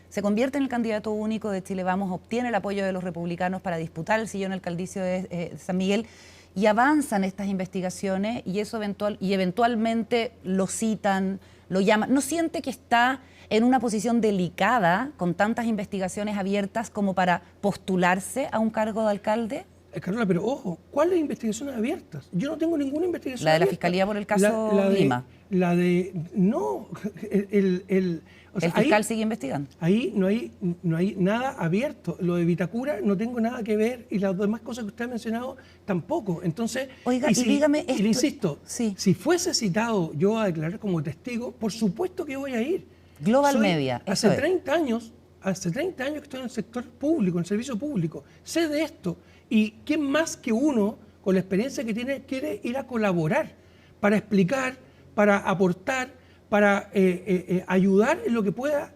Se convierte en el candidato único de Chile Vamos, obtiene el apoyo de los republicanos para disputar el sillón alcaldicio de San Miguel y avanzan estas investigaciones y eso eventualmente lo citan, lo llaman. ¿No siente que está en una posición delicada con tantas investigaciones abiertas como para postularse a un cargo de alcalde? Carola, pero ojo, ¿cuáles investigaciones abiertas? Yo no tengo ninguna investigación La de la abierta. Fiscalía por el caso Lima. No, ¿El fiscal sigue investigando? Ahí no hay nada abierto. Lo de Vitacura no tengo nada que ver y las demás cosas que usted ha mencionado tampoco. Entonces, oiga, dígame esto. Y le insisto, si fuese citado yo a declarar como testigo, por supuesto que voy a ir. Global Media. Hace 30 años que estoy en el sector público, en el servicio público. Sé de esto. ¿Y quién más que uno, con la experiencia que tiene, quiere ir a colaborar para explicar, para aportar, para ayudar en lo que pueda,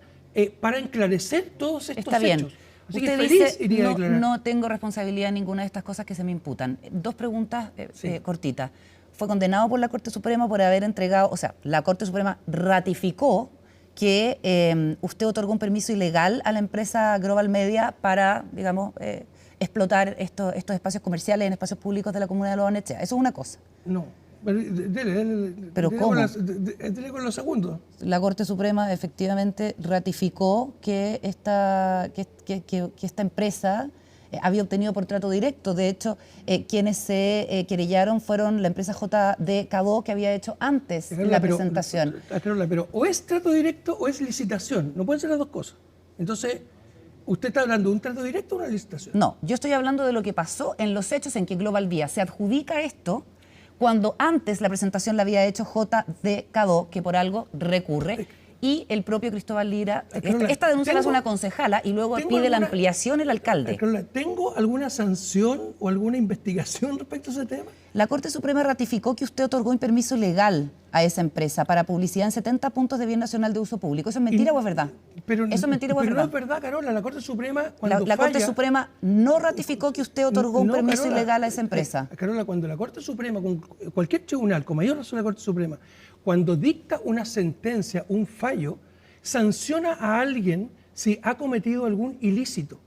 para enclarecer todos estos Está bien. hechos? Así Usted que feliz dice, iría a declarar. no tengo responsabilidad en ninguna de estas cosas que se me imputan. Dos preguntas cortitas. Fue condenado por la Corte Suprema por haber entregado, o sea, la Corte Suprema ratificó que usted otorgó un permiso ilegal a la empresa Global Media para, digamos, explotar estos espacios comerciales en espacios públicos de la comuna de Lo Barnechea. Eso es una cosa. No. ¿Pero cómo? Dele con los segundos. La Corte Suprema efectivamente ratificó que esta empresa había obtenido por trato directo. De hecho, quienes se querellaron fueron la empresa JD Cadó, que había hecho antes la presentación. Pero o es trato directo o es licitación. No pueden ser las dos cosas. Entonces, ¿usted está hablando de un trato directo o una licitación? No, yo estoy hablando de lo que pasó en los hechos en que Global Vía se adjudica esto cuando antes la presentación la había hecho JD Cadó, que por algo recurre, y el propio Cristóbal Lira. Esta denuncia la hace una concejala y luego pide la ampliación el alcalde. ¿Tengo alguna sanción o alguna investigación respecto a ese tema? La Corte Suprema ratificó que usted otorgó un permiso ilegal a esa empresa para publicidad en 70 puntos de bien nacional de uso público. ¿Eso es mentira o es verdad? ¿Eso es mentira o es verdad? No es verdad, Carola. La Corte Suprema, la Corte Suprema no ratificó que usted otorgó un permiso ilegal a esa empresa. Carola, cuando la Corte Suprema, con cualquier tribunal, con mayor razón la Corte Suprema, cuando dicta una sentencia, un fallo, sanciona a alguien si ha cometido algún ilícito.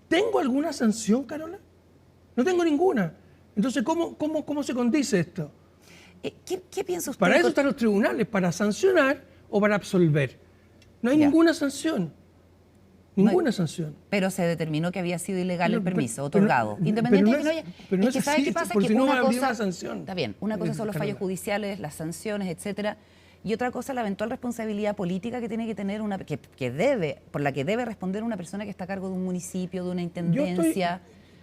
¿Tengo alguna sanción, Carola? No tengo ninguna. Entonces, ¿cómo se condice esto? ¿Qué piensa usted? Para eso están los tribunales, para sancionar o para absolver. No hay ninguna sanción. Ninguna sanción. Pero se determinó que había sido ilegal el permiso otorgado. Independiente de que no haya... Es que ¿sabe qué pasa? Que una cosa... Está bien, una cosa son los fallos judiciales, las sanciones, etcétera, y otra cosa la eventual responsabilidad política que tiene que tener por la que debe responder una persona que está a cargo de un municipio, de una intendencia.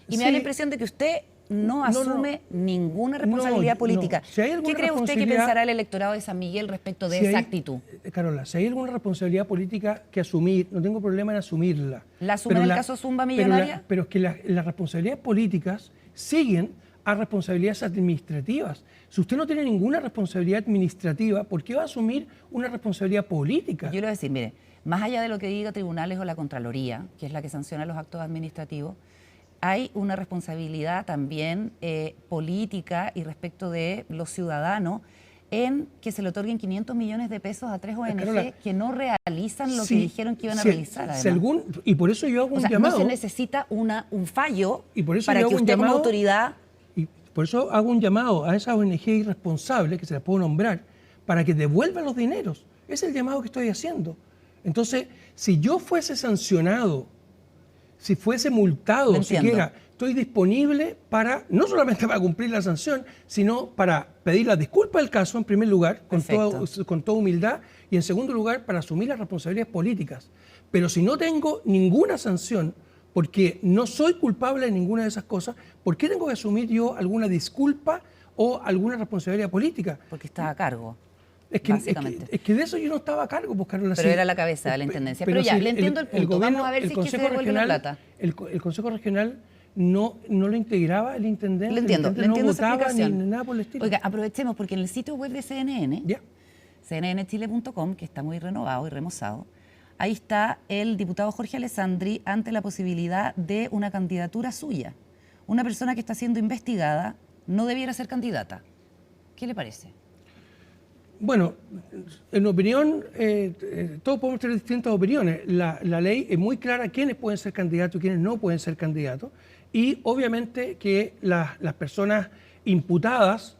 Y me da la impresión de que usted no asume ninguna responsabilidad política. ¿Qué cree usted que pensará el electorado de San Miguel respecto de esa actitud? Carola, si hay alguna responsabilidad política que asumir, no tengo problema en asumirla. ¿La asume en el caso Zumba Millonaria? Pero es que las responsabilidades políticas siguen a responsabilidades administrativas. Si usted no tiene ninguna responsabilidad administrativa, ¿por qué va a asumir una responsabilidad política? Yo le voy a decir, mire, más allá de lo que diga tribunales o la Contraloría, que es la que sanciona los actos administrativos, hay una responsabilidad también política y respecto de los ciudadanos en que se le otorguen 500 millones de pesos a 3 ONG Carola, que no realizan lo que dijeron que iban a realizar. Y por eso yo hago un llamado. No se necesita un fallo para que usted como autoridad... Y por eso hago un llamado a esas ONG irresponsables, que se las puedo nombrar, para que devuelvan los dineros. Ese es el llamado que estoy haciendo. Entonces, si yo fuese sancionado, si fuese multado, siquiera, estoy disponible para, no solamente para cumplir la sanción, sino para pedir la disculpa del caso, en primer lugar, con toda humildad, y en segundo lugar, para asumir las responsabilidades políticas. Pero si no tengo ninguna sanción, porque no soy culpable de ninguna de esas cosas, ¿por qué tengo que asumir yo alguna disculpa o alguna responsabilidad política? Porque estaba a cargo. Es que de eso yo no estaba a cargo, pues, Carola. Pero era la cabeza de la intendencia. Pero ya, le entiendo el punto. Vamos a ver si se devuelve la plata. El Consejo Regional no lo integraba el intendente. Le entiendo no esa votaba explicación. ni nada por el estilo. Oiga, aprovechemos porque en el sitio web de CNN, cnnchile.com, que está muy renovado y remozado, ahí está el diputado Jorge Alessandri ante la posibilidad de una candidatura suya. Una persona que está siendo investigada no debiera ser candidata. ¿Qué le parece? Bueno, en opinión, todos podemos tener distintas opiniones. La ley es muy clara quiénes pueden ser candidatos y quiénes no pueden ser candidatos. Y obviamente que las personas imputadas,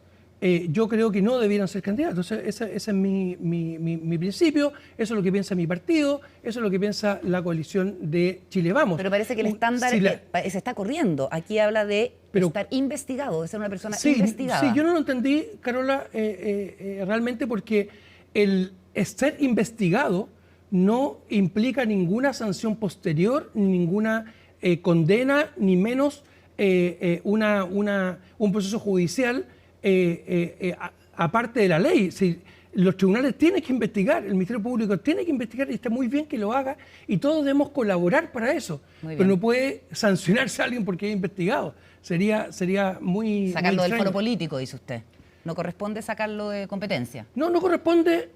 yo creo que no debieran ser candidatos. Ese es mi principio, eso es lo que piensa mi partido, eso es lo que piensa la coalición de Chile Vamos. Pero parece que el estándar se está corriendo. Aquí habla de estar investigado, de ser una persona investigada. Sí, yo no lo entendí, Carola, realmente porque el ser investigado no implica ninguna sanción posterior, ninguna condena, ni menos un proceso judicial aparte de la ley. Si los tribunales tienen que investigar, el Ministerio Público tiene que investigar y está muy bien que lo haga y todos debemos colaborar para eso. Pero no puede sancionarse a alguien porque es investigado. Sería muy... Sacarlo del foro político, dice usted. ¿No corresponde sacarlo de competencia? No corresponde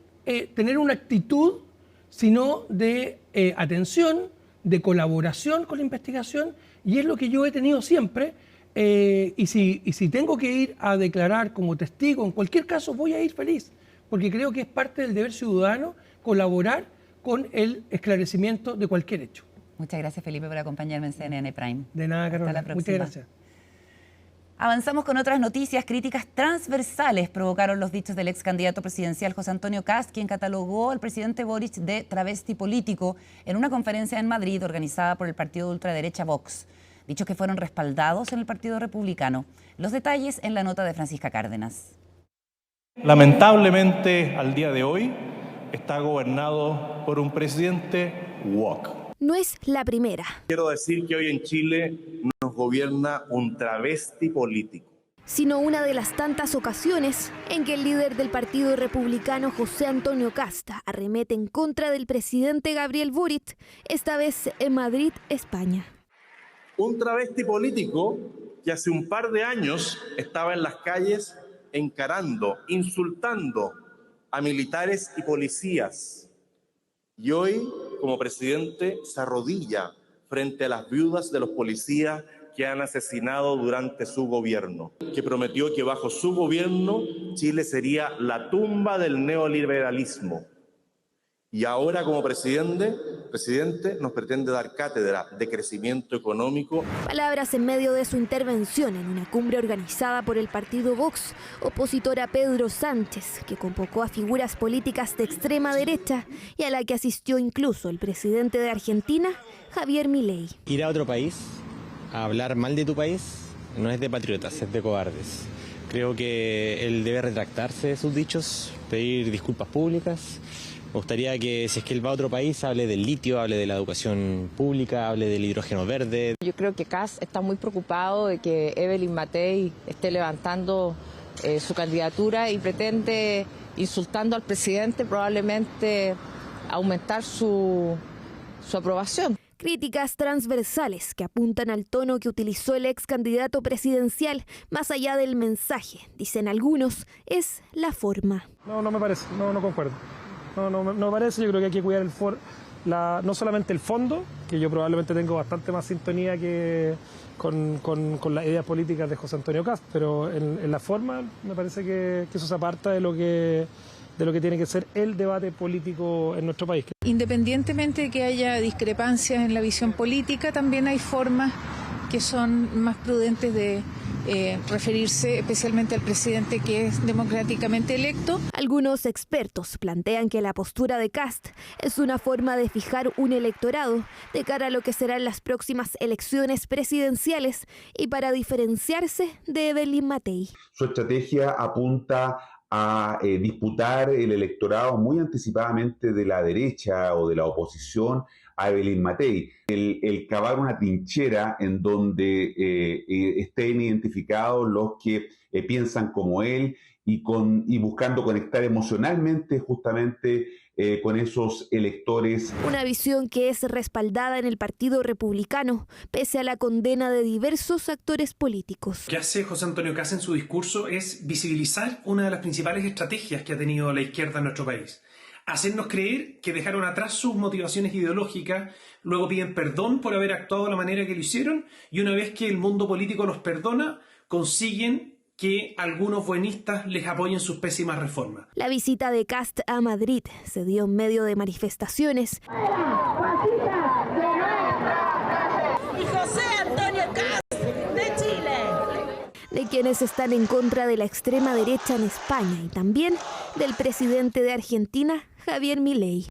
tener una actitud, sino de atención, de colaboración con la investigación, y es lo que yo he tenido siempre. Y si tengo que ir a declarar como testigo, en cualquier caso voy a ir feliz, porque creo que es parte del deber ciudadano colaborar con el esclarecimiento de cualquier hecho. Muchas gracias, Felipe, por acompañarme en CNN Prime. De nada, Carola. Muchas gracias. Avanzamos con otras noticias. Críticas transversales provocaron los dichos del ex candidato presidencial José Antonio Kast, quien catalogó al presidente Boric de travesti político en una conferencia en Madrid organizada por el partido de ultraderecha Vox. Dichos que fueron respaldados en el Partido Republicano. Los detalles en la nota de Francisca Cárdenas. Lamentablemente, al día de hoy, está gobernado por un presidente woke. No es la primera. Quiero decir que hoy en Chile nos gobierna un travesti político. Sino una de las tantas ocasiones en que el líder del Partido Republicano, José Antonio Kast, arremete en contra del presidente Gabriel Boric, esta vez en Madrid, España. Un travesti político que hace un par de años estaba en las calles encarando, insultando a militares y policías. Y hoy, como presidente, se arrodilla frente a las viudas de los policías que han asesinado durante su gobierno, que prometió que bajo su gobierno Chile sería la tumba del neoliberalismo. Y ahora, como presidente nos pretende dar cátedra de crecimiento económico. Palabras en medio de su intervención en una cumbre organizada por el partido Vox, opositor a Pedro Sánchez, que convocó a figuras políticas de extrema derecha y a la que asistió incluso el presidente de Argentina, Javier Milei. Ir a otro país a hablar mal de tu país no es de patriotas, es de cobardes. Creo que él debe retractarse de sus dichos, pedir disculpas públicas. Me gustaría que, si es que él va a otro país, hable del litio, hable de la educación pública, hable del hidrógeno verde. Yo creo que Kast está muy preocupado de que Evelyn Matei esté levantando su candidatura y pretende, insultando al presidente, probablemente aumentar su aprobación. Críticas transversales que apuntan al tono que utilizó el ex candidato presidencial, más allá del mensaje, dicen algunos, es la forma. No me parece, no concuerdo. No me parece, yo creo que hay que cuidar no solamente el fondo, que yo probablemente tengo bastante más sintonía que con las ideas políticas de José Antonio Kast, pero en la forma me parece que eso se aparta de lo que tiene que ser el debate político en nuestro país. Independientemente de que haya discrepancias en la visión política, también hay formas que son más prudentes de referirse especialmente al presidente que es democráticamente electo. Algunos expertos plantean que la postura de Kast es una forma de fijar un electorado de cara a lo que serán las próximas elecciones presidenciales y para diferenciarse de Evelyn Matei. Su estrategia apunta a disputar el electorado muy anticipadamente de la derecha o de la oposición a Evelyn Matei. El cavar una trinchera en donde estén identificados los que piensan como él y buscando conectar emocionalmente justamente con esos electores. Una visión que es respaldada en el Partido Republicano, pese a la condena de diversos actores políticos. Lo que hace José Antonio Kast en su discurso es visibilizar una de las principales estrategias que ha tenido la izquierda en nuestro país. Hacernos creer que dejaron atrás sus motivaciones ideológicas, luego piden perdón por haber actuado de la manera que lo hicieron, y una vez que el mundo político los perdona, consiguen que algunos buenistas les apoyen sus pésimas reformas. La visita de Kast a Madrid se dio en medio de manifestaciones. Y José Antonio Kast de Chile. De quienes están en contra de la extrema derecha en España y también del presidente de Argentina, Javier Milei.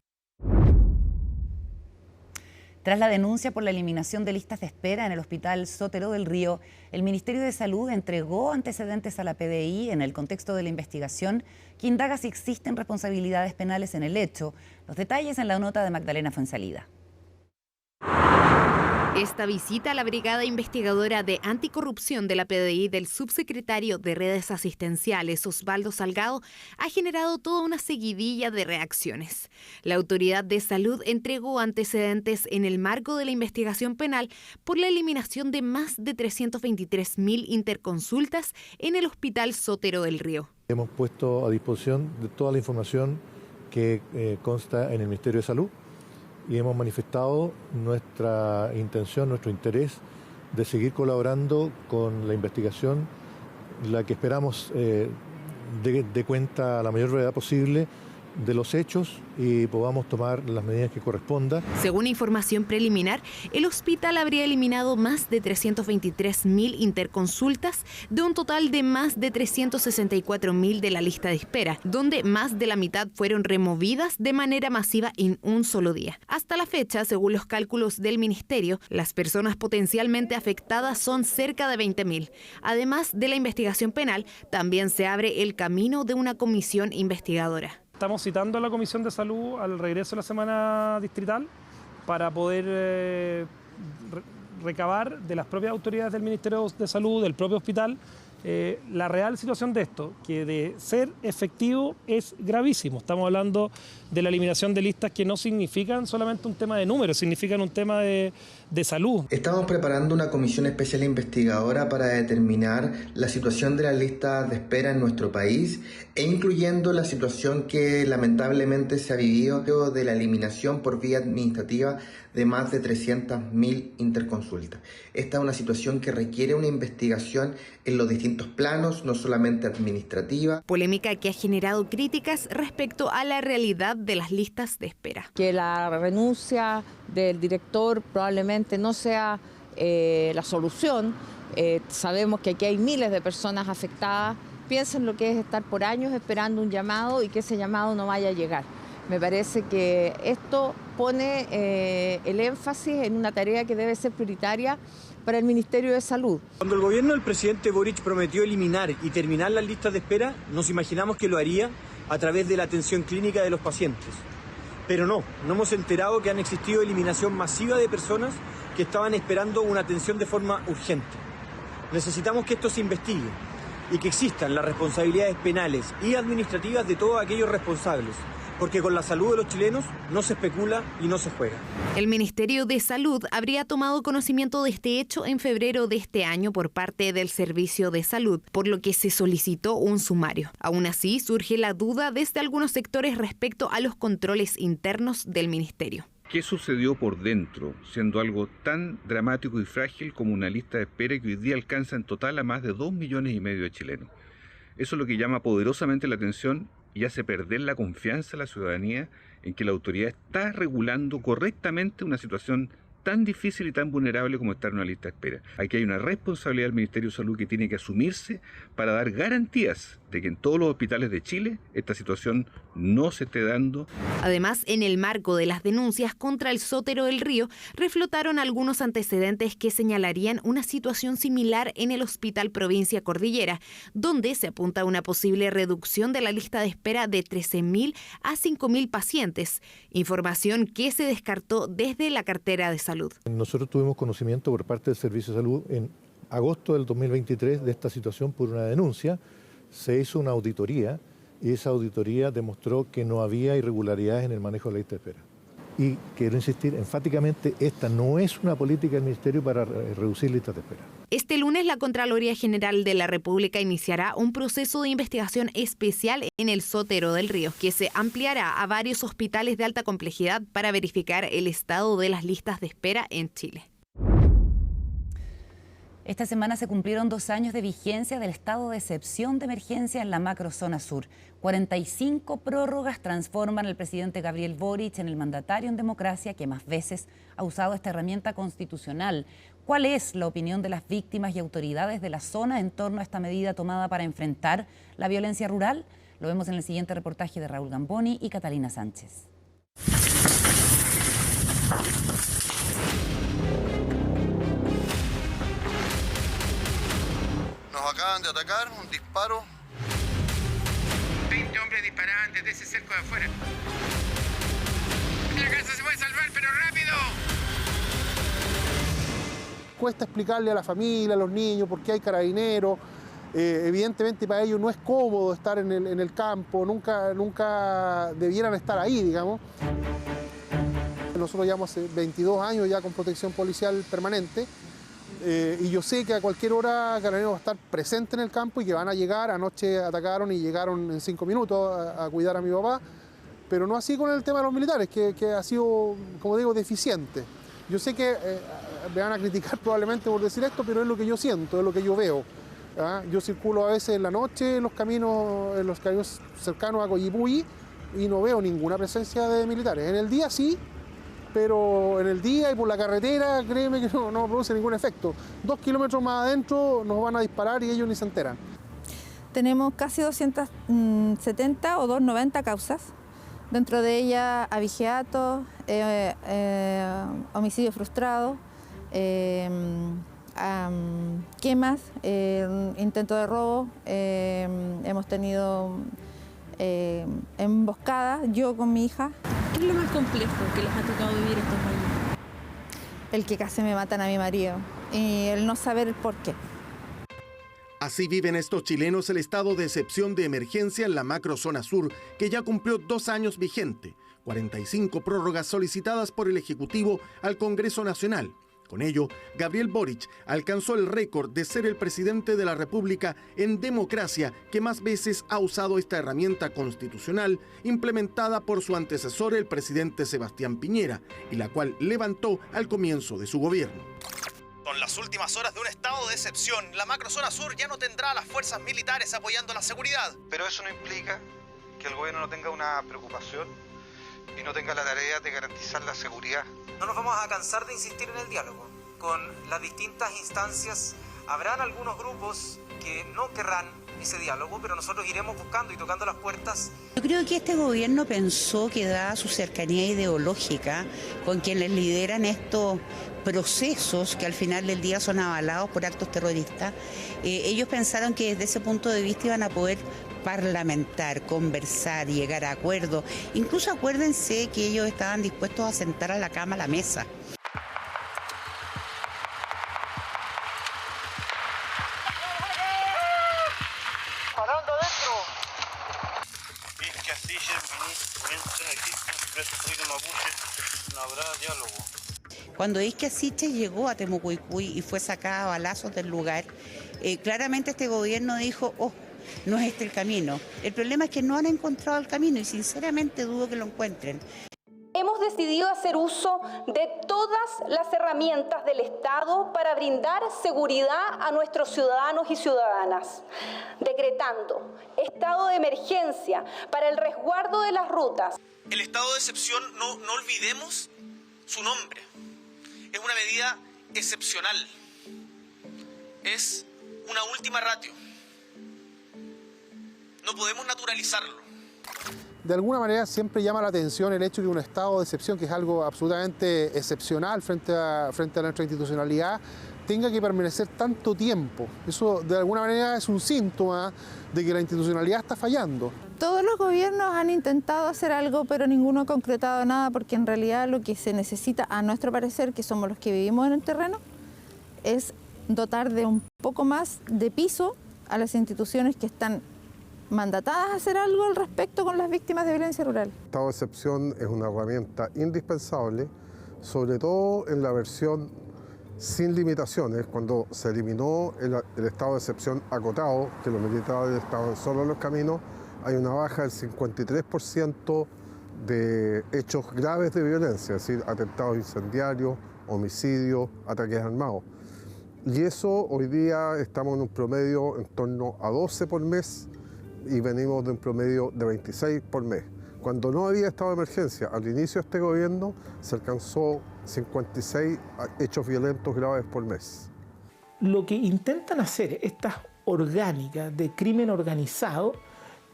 Tras la denuncia por la eliminación de listas de espera en el Hospital Sotero del Río, el Ministerio de Salud entregó antecedentes a la PDI en el contexto de la investigación que indaga si existen responsabilidades penales en el hecho. Los detalles en la nota de Magdalena Fuenzalida. Esta visita a la Brigada Investigadora de Anticorrupción de la PDI del subsecretario de Redes Asistenciales, Osvaldo Salgado, ha generado toda una seguidilla de reacciones. La Autoridad de Salud entregó antecedentes en el marco de la investigación penal por la eliminación de más de 323.000 interconsultas en el Hospital Sotero del Río. Hemos puesto a disposición de toda la información que consta en el Ministerio de Salud y hemos manifestado nuestra intención, nuestro interés de seguir colaborando con la investigación, la que esperamos dé cuenta a la mayor brevedad posible de los hechos y podamos tomar las medidas que correspondan. Según información preliminar, el hospital habría eliminado más de 323.000 interconsultas de un total de más de 364.000 de la lista de espera, donde más de la mitad fueron removidas de manera masiva en un solo día. Hasta la fecha, según los cálculos del Ministerio, las personas potencialmente afectadas son cerca de 20.000. Además de la investigación penal, también se abre el camino de una comisión investigadora. Estamos citando a la Comisión de Salud al regreso de la semana distrital para poder recabar de las propias autoridades del Ministerio de Salud, del propio hospital, la real situación de esto, que de ser efectivo es gravísimo. Estamos hablando de la eliminación de listas que no significan solamente un tema de números, significan un tema de salud. Estamos preparando una comisión especial investigadora para determinar la situación de las listas de espera en nuestro país e incluyendo la situación que lamentablemente se ha vivido de la eliminación por vía administrativa de más de 300.000 interconsultas. Esta es una situación que requiere una investigación en los distintos planos, no solamente administrativa. Polémica que ha generado críticas respecto a la realidad de las listas de espera. Que la renuncia del director probablemente no sea la solución. Sabemos que aquí hay miles de personas afectadas. Piensen lo que es estar por años esperando un llamado y que ese llamado no vaya a llegar. Me parece que esto pone el énfasis en una tarea que debe ser prioritaria para el Ministerio de Salud. Cuando el gobierno del presidente Boric prometió eliminar y terminar las listas de espera, nos imaginamos que lo haría a través de la atención clínica de los pacientes. Pero no hemos enterado que han existido eliminación masiva de personas que estaban esperando una atención de forma urgente. Necesitamos que esto se investigue y que existan las responsabilidades penales y administrativas de todos aquellos responsables, porque con la salud de los chilenos no se especula y no se juega. El Ministerio de Salud habría tomado conocimiento de este hecho en febrero de este año por parte del Servicio de Salud, por lo que se solicitó un sumario. Aún así, surge la duda desde algunos sectores respecto a los controles internos del Ministerio. ¿Qué sucedió por dentro, siendo algo tan dramático y frágil como una lista de espera que hoy día alcanza en total a más de 2,5 millones de chilenos? Eso es lo que llama poderosamente la atención y hace perder la confianza a la ciudadanía en que la autoridad está regulando correctamente una situación tan difícil y tan vulnerable como estar en una lista de espera. Aquí hay una responsabilidad del Ministerio de Salud que tiene que asumirse para dar garantías de que en todos los hospitales de Chile esta situación no se esté dando. Además, en el marco de las denuncias contra el Sotero del Río, reflotaron algunos antecedentes que señalarían una situación similar en el Hospital Provincia Cordillera, donde se apunta a una posible reducción de la lista de espera de 13.000 a 5.000 pacientes, información que se descartó desde la cartera de salud. Nosotros tuvimos conocimiento por parte del Servicio de Salud en agosto del 2023 de esta situación por una denuncia. Se hizo una auditoría y esa auditoría demostró que no había irregularidades en el manejo de la lista de espera. Y quiero insistir enfáticamente, esta no es una política del Ministerio para reducir listas de espera. Este lunes la Contraloría General de la República iniciará un proceso de investigación especial en el Sotero del Río, que se ampliará a varios hospitales de alta complejidad para verificar el estado de las listas de espera en Chile. Esta semana se cumplieron 2 años de vigencia del estado de excepción de emergencia en la macrozona sur. 45 prórrogas transforman al presidente Gabriel Boric en el mandatario en democracia que más veces ha usado esta herramienta constitucional. ¿Cuál es la opinión de las víctimas y autoridades de la zona en torno a esta medida tomada para enfrentar la violencia rural? Lo vemos en el siguiente reportaje de Raúl Gamboni y Catalina Sánchez. Nos acaban de atacar, un disparo. 20 hombres disparaban desde ese cerco de afuera. La casa se puede salvar, pero rápido. Cuesta explicarle a la familia, a los niños, por qué hay carabineros. Evidentemente para ellos no es cómodo estar en el campo, nunca debieran estar ahí, digamos. Nosotros llevamos hace 22 años ya con protección policial permanente. Y yo sé que a cualquier hora Carabineros va a estar presente en el campo y que van a llegar. Anoche atacaron y llegaron en 5 minutos a cuidar a mi papá, pero no así con el tema de los militares, que ha sido, como digo, deficiente. Yo sé que me van a criticar probablemente por decir esto, pero es lo que yo siento, es lo que yo veo. Yo circulo a veces en la noche en los caminos cercanos a Coyipulli y no veo ninguna presencia de militares. En el día sí, pero en el día y por la carretera, créeme que no produce ningún efecto. 2 kilómetros más adentro nos van a disparar y ellos ni se enteran. Tenemos casi 270 o 290 causas. Dentro de ellas abigeato, homicidio frustrado, quemas, intento de robo, hemos tenido emboscadas, yo con mi hija. ¿Qué es lo más complejo que les ha tocado vivir estos años? El que casi me matan a mi marido y el no saber el por qué. Así viven estos chilenos el estado de excepción de emergencia en la macrozona sur, que ya cumplió 2 años vigente, 45 prórrogas solicitadas por el Ejecutivo al Congreso Nacional. Con ello, Gabriel Boric alcanzó el récord de ser el presidente de la República en democracia que más veces ha usado esta herramienta constitucional implementada por su antecesor, el presidente Sebastián Piñera, y la cual levantó al comienzo de su gobierno. Con las últimas horas de un estado de excepción, la macrozona sur ya no tendrá a las fuerzas militares apoyando la seguridad. Pero eso no implica que el gobierno no tenga una preocupación y no tenga la tarea de garantizar la seguridad. No nos vamos a cansar de insistir en el diálogo. Con las distintas instancias habrán algunos grupos que no querrán ese diálogo, pero nosotros iremos buscando y tocando las puertas. Yo creo que este gobierno pensó que dada su cercanía ideológica con quienes lideran estos procesos que al final del día son avalados por actos terroristas, ellos pensaron que desde ese punto de vista iban a poder parlamentar, conversar, llegar a acuerdos. Incluso acuérdense que ellos estaban dispuestos a sentar a la cama a la mesa. ¡Parando adentro! Es que así mientras existan presos de Mapuche, no habrá diálogo. Cuando Isquia Siches llegó a Temucuicui y fue sacada a balazos del lugar, claramente este gobierno dijo, no es este el camino. El problema es que no han encontrado el camino y sinceramente dudo que lo encuentren. Hemos decidido hacer uso de todas las herramientas del Estado para brindar seguridad a nuestros ciudadanos y ciudadanas, decretando estado de emergencia para el resguardo de las rutas. El estado de excepción, no olvidemos su nombre. Es una medida excepcional. Es una última ratio. No podemos naturalizarlo. De alguna manera siempre llama la atención el hecho de que un estado de excepción, que es algo absolutamente excepcional frente a nuestra institucionalidad, tenga que permanecer tanto tiempo. Eso de alguna manera es un síntoma de que la institucionalidad está fallando. Todos los gobiernos han intentado hacer algo, pero ninguno ha concretado nada, porque en realidad lo que se necesita, a nuestro parecer, que somos los que vivimos en el terreno, es dotar de un poco más de piso a las instituciones que están mandatadas a hacer algo al respecto con las víctimas de violencia rural. El estado de excepción es una herramienta indispensable, sobre todo en la versión sin limitaciones, cuando se eliminó el estado de excepción acotado, que los militares estaban solo en los caminos. Hay una baja del 53% de hechos graves de violencia, es decir, atentados incendiarios, homicidios, ataques armados. Y eso hoy día estamos en un promedio en torno a 12 por mes y venimos de un promedio de 26 por mes. Cuando no había estado de emergencia, al inicio de este gobierno se alcanzó 56 hechos violentos graves por mes. Lo que intentan hacer estas orgánicas de crimen organizado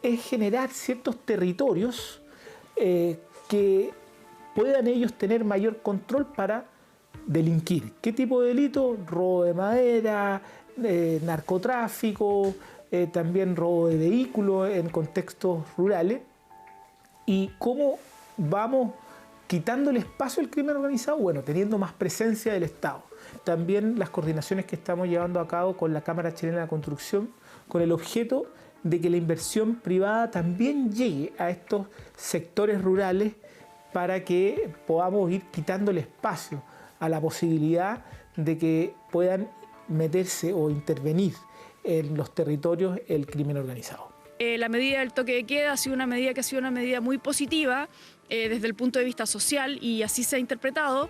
es generar ciertos territorios que puedan ellos tener mayor control para delinquir. ¿Qué tipo de delito? Robo de madera, narcotráfico, también robo de vehículos en contextos rurales. ¿Y cómo vamos quitando el espacio al crimen organizado? Bueno, teniendo más presencia del Estado. También las coordinaciones que estamos llevando a cabo con la Cámara Chilena de Construcción, con el objeto de que la inversión privada también llegue a estos sectores rurales para que podamos ir quitando el espacio a la posibilidad de que puedan meterse o intervenir en los territorios el crimen organizado. La medida del toque de queda ha sido una medida muy positiva desde el punto de vista social, y así se ha interpretado,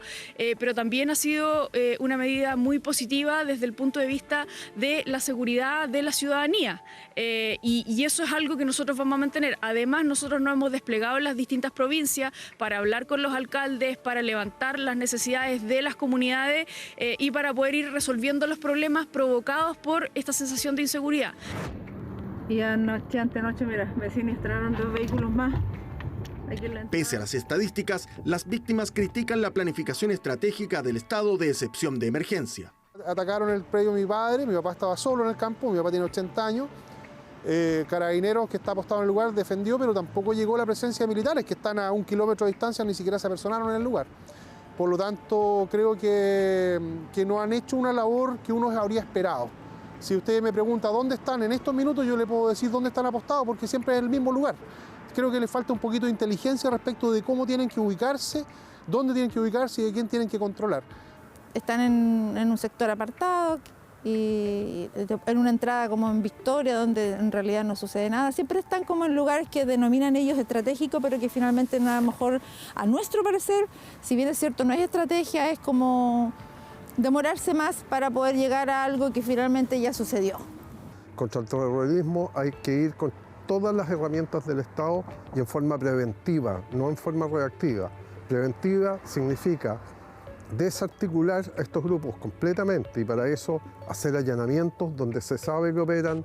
pero también ha sido una medida muy positiva desde el punto de vista de la seguridad de la ciudadanía, y eso es algo que nosotros vamos a mantener. Además, nosotros nos hemos desplegado en las distintas provincias para hablar con los alcaldes, para levantar las necesidades de las comunidades y para poder ir resolviendo los problemas provocados por esta sensación de inseguridad. Y antenoche, mira, me siniestraron 2 vehículos más. Pese a las estadísticas, las víctimas critican la planificación estratégica del estado de excepción de emergencia. Atacaron el predio de mi padre, mi papá estaba solo en el campo, mi papá tiene 80 años. Carabineros, que está apostado en el lugar, defendió, pero tampoco llegó la presencia de militares que están a 1 kilómetro de distancia, ni siquiera se apersonaron en el lugar. Por lo tanto, creo que no han hecho una labor que uno habría esperado. Si usted me pregunta dónde están en estos minutos, yo le puedo decir dónde están apostados, porque siempre es el mismo lugar. Creo que le falta un poquito de inteligencia respecto de cómo tienen que ubicarse, dónde tienen que ubicarse y de quién tienen que controlar. Están en un sector apartado y en una entrada como en Victoria, donde en realidad no sucede nada. Siempre están como en lugares que denominan ellos estratégicos, pero que finalmente a lo mejor, a nuestro parecer, si bien es cierto no es estrategia, es como demorarse más para poder llegar a algo que finalmente ya sucedió. Contra el terrorismo hay que ir con todas las herramientas del Estado y en forma preventiva, no en forma reactiva. Preventiva significa desarticular a estos grupos completamente y para eso hacer allanamientos donde se sabe que operan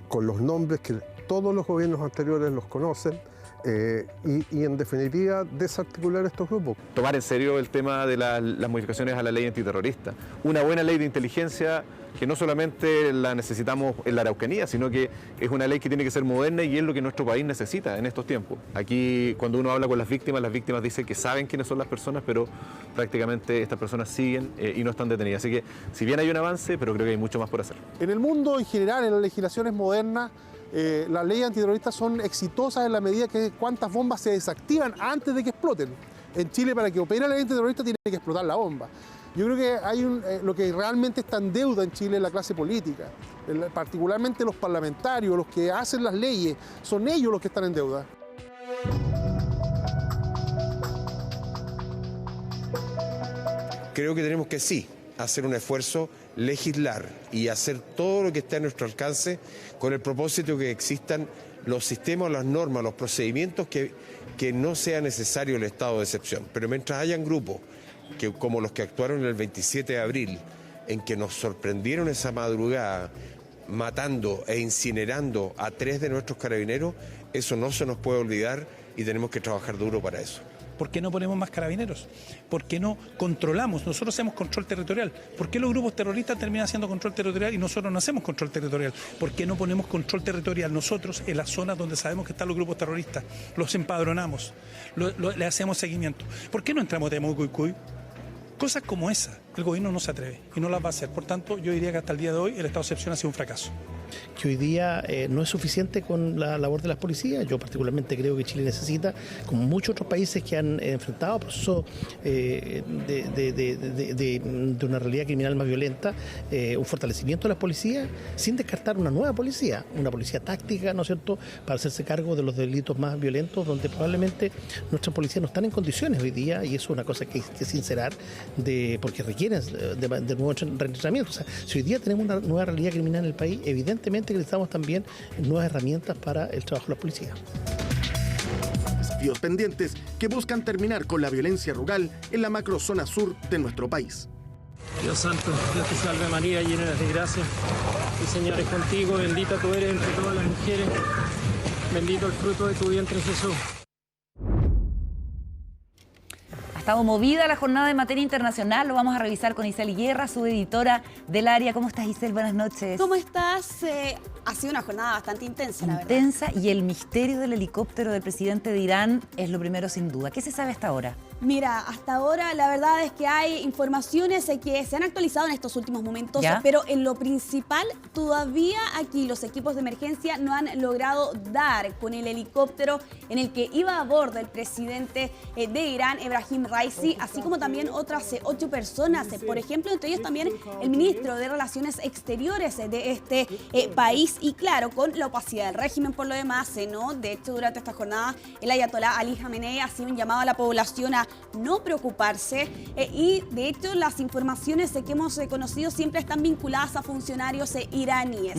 con los nombres que todos los gobiernos anteriores los conocen y en definitiva desarticular estos grupos. Tomar en serio el tema de las modificaciones a la ley antiterrorista. Una buena ley de inteligencia que no solamente la necesitamos en la Araucanía, sino que es una ley que tiene que ser moderna y es lo que nuestro país necesita en estos tiempos. Aquí, cuando uno habla con las víctimas dicen que saben quiénes son las personas, pero prácticamente estas personas siguen y no están detenidas. Así que, si bien hay un avance, pero creo que hay mucho más por hacer. En el mundo en general, en las legislaciones modernas, las leyes antiterroristas son exitosas en la medida que cuántas bombas se desactivan antes de que exploten. En Chile, para que opere la ley antiterrorista, tiene que explotar la bomba. Yo creo que hay lo que realmente está en deuda en Chile es la clase política, particularmente los parlamentarios, los que hacen las leyes, son ellos los que están en deuda. Creo que tenemos que sí hacer un esfuerzo, legislar y hacer todo lo que esté a nuestro alcance con el propósito de que existan los sistemas, las normas, los procedimientos que no sea necesario el estado de excepción. Pero mientras hayan grupos como los que actuaron el 27 de abril, en que nos sorprendieron esa madrugada matando e incinerando a 3 de nuestros carabineros, eso no se nos puede olvidar y tenemos que trabajar duro para eso. ¿Por qué no ponemos más carabineros? ¿Por qué no controlamos? Nosotros hacemos control territorial. ¿Por qué los grupos terroristas terminan haciendo control territorial y nosotros no hacemos control territorial? ¿Por qué no ponemos control territorial nosotros en las zonas donde sabemos que están los grupos terroristas? Los empadronamos, le hacemos seguimiento. ¿Por qué no entramos de Temuco-Icui? Cosas como esa, el gobierno no se atreve y no las va a hacer. Por tanto, yo diría que hasta el día de hoy el estado de excepción ha sido un fracaso. Que hoy día no es suficiente con la labor de las policías. Yo particularmente creo que Chile necesita, como muchos otros países que han enfrentado procesos de una realidad criminal más violenta, un fortalecimiento de las policías, sin descartar una nueva policía, una policía táctica, ¿no es cierto?, para hacerse cargo de los delitos más violentos, donde probablemente nuestras policías no están en condiciones hoy día, y eso es una cosa que hay que sincerar, porque requieren de nuevo reentrenamiento. O sea, si hoy día tenemos una nueva realidad criminal en el país, evidentemente que necesitamos también nuevas herramientas para el trabajo de la policía. Desafíos pendientes que buscan terminar con la violencia rural en la macrozona sur de nuestro país. Dios santo, Dios te salve María, llena eres de gracia. El Señor es contigo, bendita tú eres entre todas las mujeres. Bendito el fruto de tu vientre, Jesús. Ha estado movida la jornada de materia internacional, lo vamos a revisar con Isel Guerra, subeditora del área. ¿Cómo estás, Isel? Buenas noches. ¿Cómo estás? Ha sido una jornada bastante intensa, la verdad. Intensa, y el misterio del helicóptero del presidente de Irán es lo primero sin duda. ¿Qué se sabe hasta ahora? Mira, hasta ahora la verdad es que hay informaciones que se han actualizado en estos últimos momentos, ¿Ya? pero en lo principal todavía aquí los equipos de emergencia no han logrado dar con el helicóptero en el que iba a bordo el presidente de Irán, Ebrahim Raisi, así como también otras 8 personas, por ejemplo, entre ellos también el ministro de Relaciones Exteriores de este país, y claro, con la opacidad del régimen por lo demás, ¿no? De hecho, durante esta jornada el ayatolá Ali Khamenei ha sido un llamado a la población a no preocuparse y de hecho las informaciones que hemos conocido siempre están vinculadas a funcionarios iraníes.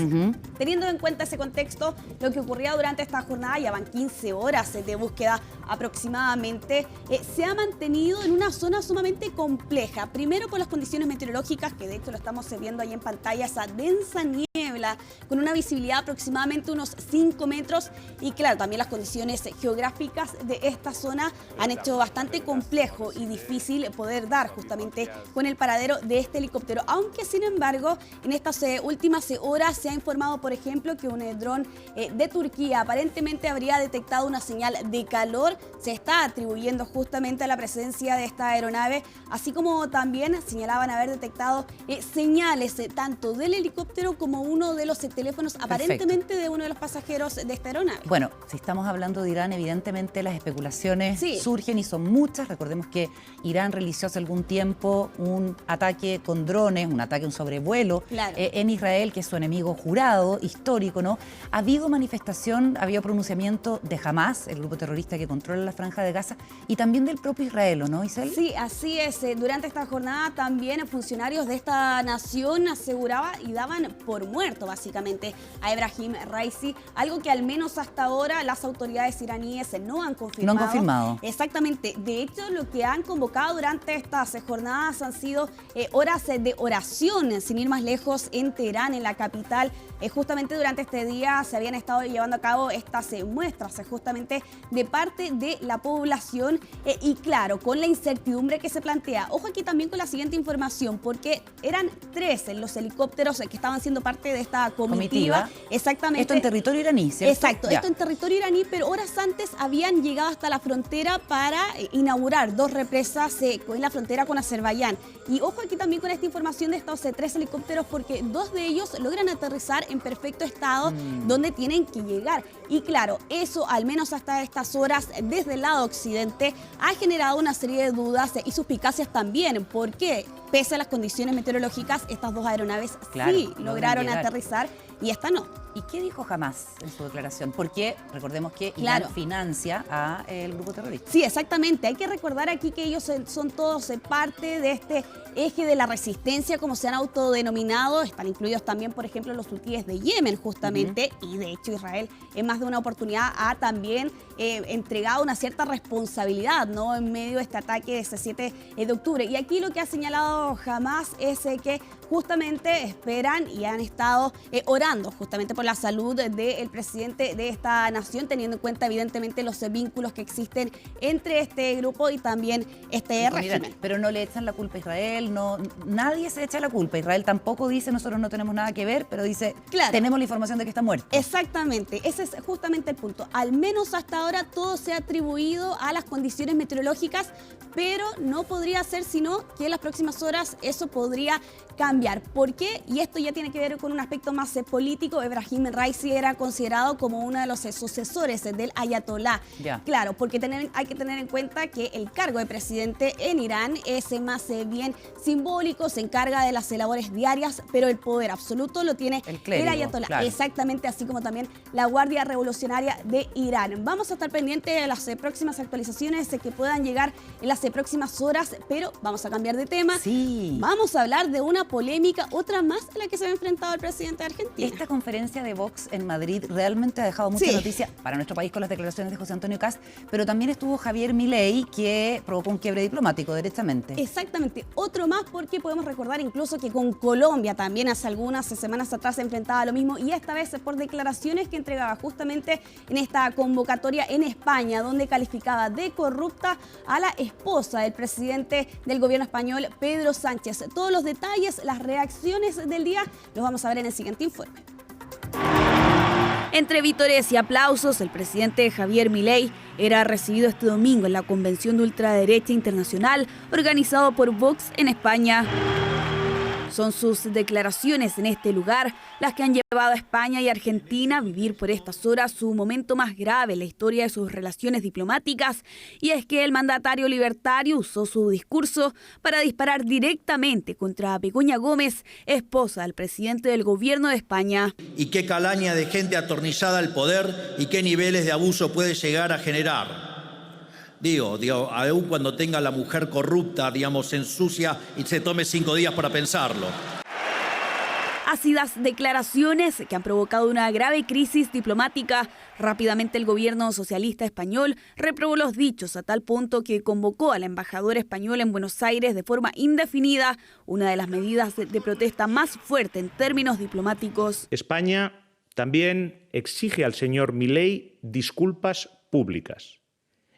Teniendo en cuenta ese contexto, lo que ocurría durante esta jornada, ya van 15 horas de búsqueda aproximadamente, se ha mantenido en una zona sumamente compleja. Primero por las condiciones meteorológicas, que de hecho lo estamos viendo ahí en pantalla, esa densa niebla con una visibilidad aproximadamente unos 5 metros, y claro, también las condiciones geográficas de esta zona han hecho bastante complejo y difícil poder dar justamente con el paradero de este helicóptero, aunque sin embargo en estas últimas horas se ha informado, por ejemplo, que un dron de Turquía aparentemente habría detectado una señal de calor. Se está atribuyendo justamente a la presencia de esta aeronave, así como también señalaban haber detectado señales tanto del helicóptero como uno de los teléfonos aparentemente de uno de los pasajeros de esta aeronave. Bueno, si estamos hablando de Irán, evidentemente las especulaciones surgen y son muchas. Recordemos que Irán realizó hace algún tiempo un ataque con drones, un sobrevuelo en Israel, que es su enemigo jurado, histórico, ¿no? Ha habido manifestación, ha habido pronunciamiento de Hamas, el grupo terrorista que controla la Franja de Gaza, y también del propio Israel, ¿no, Isel? Sí, así es. Durante esta jornada también funcionarios de esta nación aseguraban y daban por muerto básicamente a Ebrahim Raisi, algo que al menos hasta ahora las autoridades iraníes no han confirmado. No han confirmado. Exactamente. De hecho, lo que han convocado durante estas jornadas han sido horas de oración, sin ir más lejos, en Teherán, en la capital. Justamente durante este día se habían estado llevando a cabo estas muestras justamente de parte de la población y claro, con la incertidumbre que se plantea. Ojo aquí también con la siguiente información, porque eran 13 los helicópteros que estaban siendo parte de esta comitiva. Exactamente. Esto en territorio iraní, ¿cierto? Exacto, esto en territorio iraní, pero horas antes habían llegado hasta la frontera para inaugurar 2 represas en la frontera con Azerbaiyán. Y ojo aquí también con esta información de estos 3 helicópteros, porque 2 de ellos logran aterrizar en perfecto estado donde tienen que llegar. Y claro, eso al menos hasta estas horas desde el lado occidente ha generado una serie de dudas y suspicacias también, porque pese a las condiciones meteorológicas, estas 2 aeronaves sí lograron aterrizar y esta no. ¿Y qué dijo Hamas en su declaración? Porque recordemos que Irán financia al grupo terrorista. Sí, exactamente. Hay que recordar aquí que ellos son todos parte de este eje de la resistencia, como se han autodenominado. Están incluidos también, por ejemplo, los hutíes de Yemen, justamente. Y de hecho, Israel en más de una oportunidad ha también entregado una cierta responsabilidad, ¿no?, en medio de este ataque de este 7 de octubre. Y aquí lo que ha señalado Hamas es que justamente esperan y han estado orando justamente por la salud del presidente de esta nación, teniendo en cuenta evidentemente los vínculos que existen entre este grupo y también este régimen. Pero no le echan la culpa a Israel, nadie se echa la culpa. Israel tampoco dice nosotros no tenemos nada que ver, pero dice tenemos la información de que está muerto. Exactamente, ese es justamente el punto. Al menos hasta ahora todo se ha atribuido a las condiciones meteorológicas, pero no podría ser sino que en las próximas horas eso podría cambiar. ¿Por qué? Y esto ya tiene que ver con un aspecto más político. Ebrahim Raisi era considerado como uno de los sucesores del ayatolá. Claro, porque hay que tener en cuenta que el cargo de presidente en Irán es más bien simbólico, se encarga de las labores diarias, pero el poder absoluto lo tiene el ayatolá. Exactamente, así como también la Guardia Revolucionaria de Irán. Vamos a estar pendientes de las próximas actualizaciones que puedan llegar en las próximas horas, pero vamos a cambiar de tema. Vamos a hablar de una polémica, otra más a la que se ha enfrentado el presidente de Argentina. Esta conferencia de Vox en Madrid realmente ha dejado mucha noticia para nuestro país con las declaraciones de José Antonio Kast, pero también estuvo Javier Milei, que provocó un quiebre diplomático directamente. Exactamente, otro más, porque podemos recordar incluso que con Colombia también hace algunas semanas atrás se enfrentaba a lo mismo, y esta vez por declaraciones que entregaba justamente en esta convocatoria en España, donde calificaba de corrupta a la esposa del presidente del gobierno español, Pedro Sánchez. Todos los detalles, las reacciones del día, los vamos a ver en el siguiente informe. Entre vítores y aplausos, el presidente Javier Milei era recibido este domingo en la Convención de Ultraderecha Internacional organizado por Vox en España. Son sus declaraciones en este lugar las que han llevado a España y Argentina a vivir por estas horas su momento más grave en la historia de sus relaciones diplomáticas, y es que el mandatario libertario usó su discurso para disparar directamente contra Begoña Gómez, esposa del presidente del gobierno de España. Y qué calaña de gente atornillada al poder y qué niveles de abuso puede llegar a generar. Digo, aún cuando tenga la mujer corrupta, se ensucia y se tome 5 días para pensarlo. Ácidas declaraciones que han provocado una grave crisis diplomática. Rápidamente el gobierno socialista español reprobó los dichos a tal punto que convocó al embajador español en Buenos Aires de forma indefinida, una de las medidas de protesta más fuerte en términos diplomáticos. España también exige al señor Milei disculpas públicas.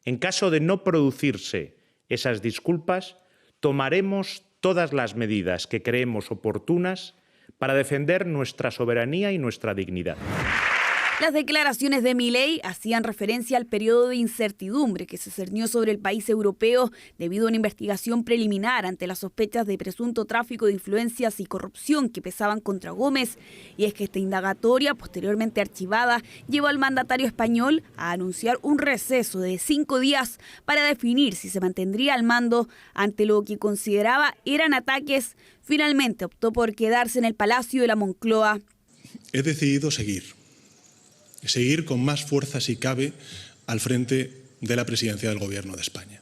En caso de no producirse esas disculpas, tomaremos todas las medidas que creemos oportunas para defender nuestra soberanía y nuestra dignidad. Las declaraciones de Milei hacían referencia al periodo de incertidumbre que se cernió sobre el país europeo debido a una investigación preliminar ante las sospechas de presunto tráfico de influencias y corrupción que pesaban contra Gómez. Y es que esta indagatoria, posteriormente archivada, llevó al mandatario español a anunciar un receso de 5 días para definir si se mantendría al mando ante lo que consideraba eran ataques. Finalmente optó por quedarse en el Palacio de la Moncloa. He decidido seguir con más fuerza si cabe al frente de la presidencia del Gobierno de España.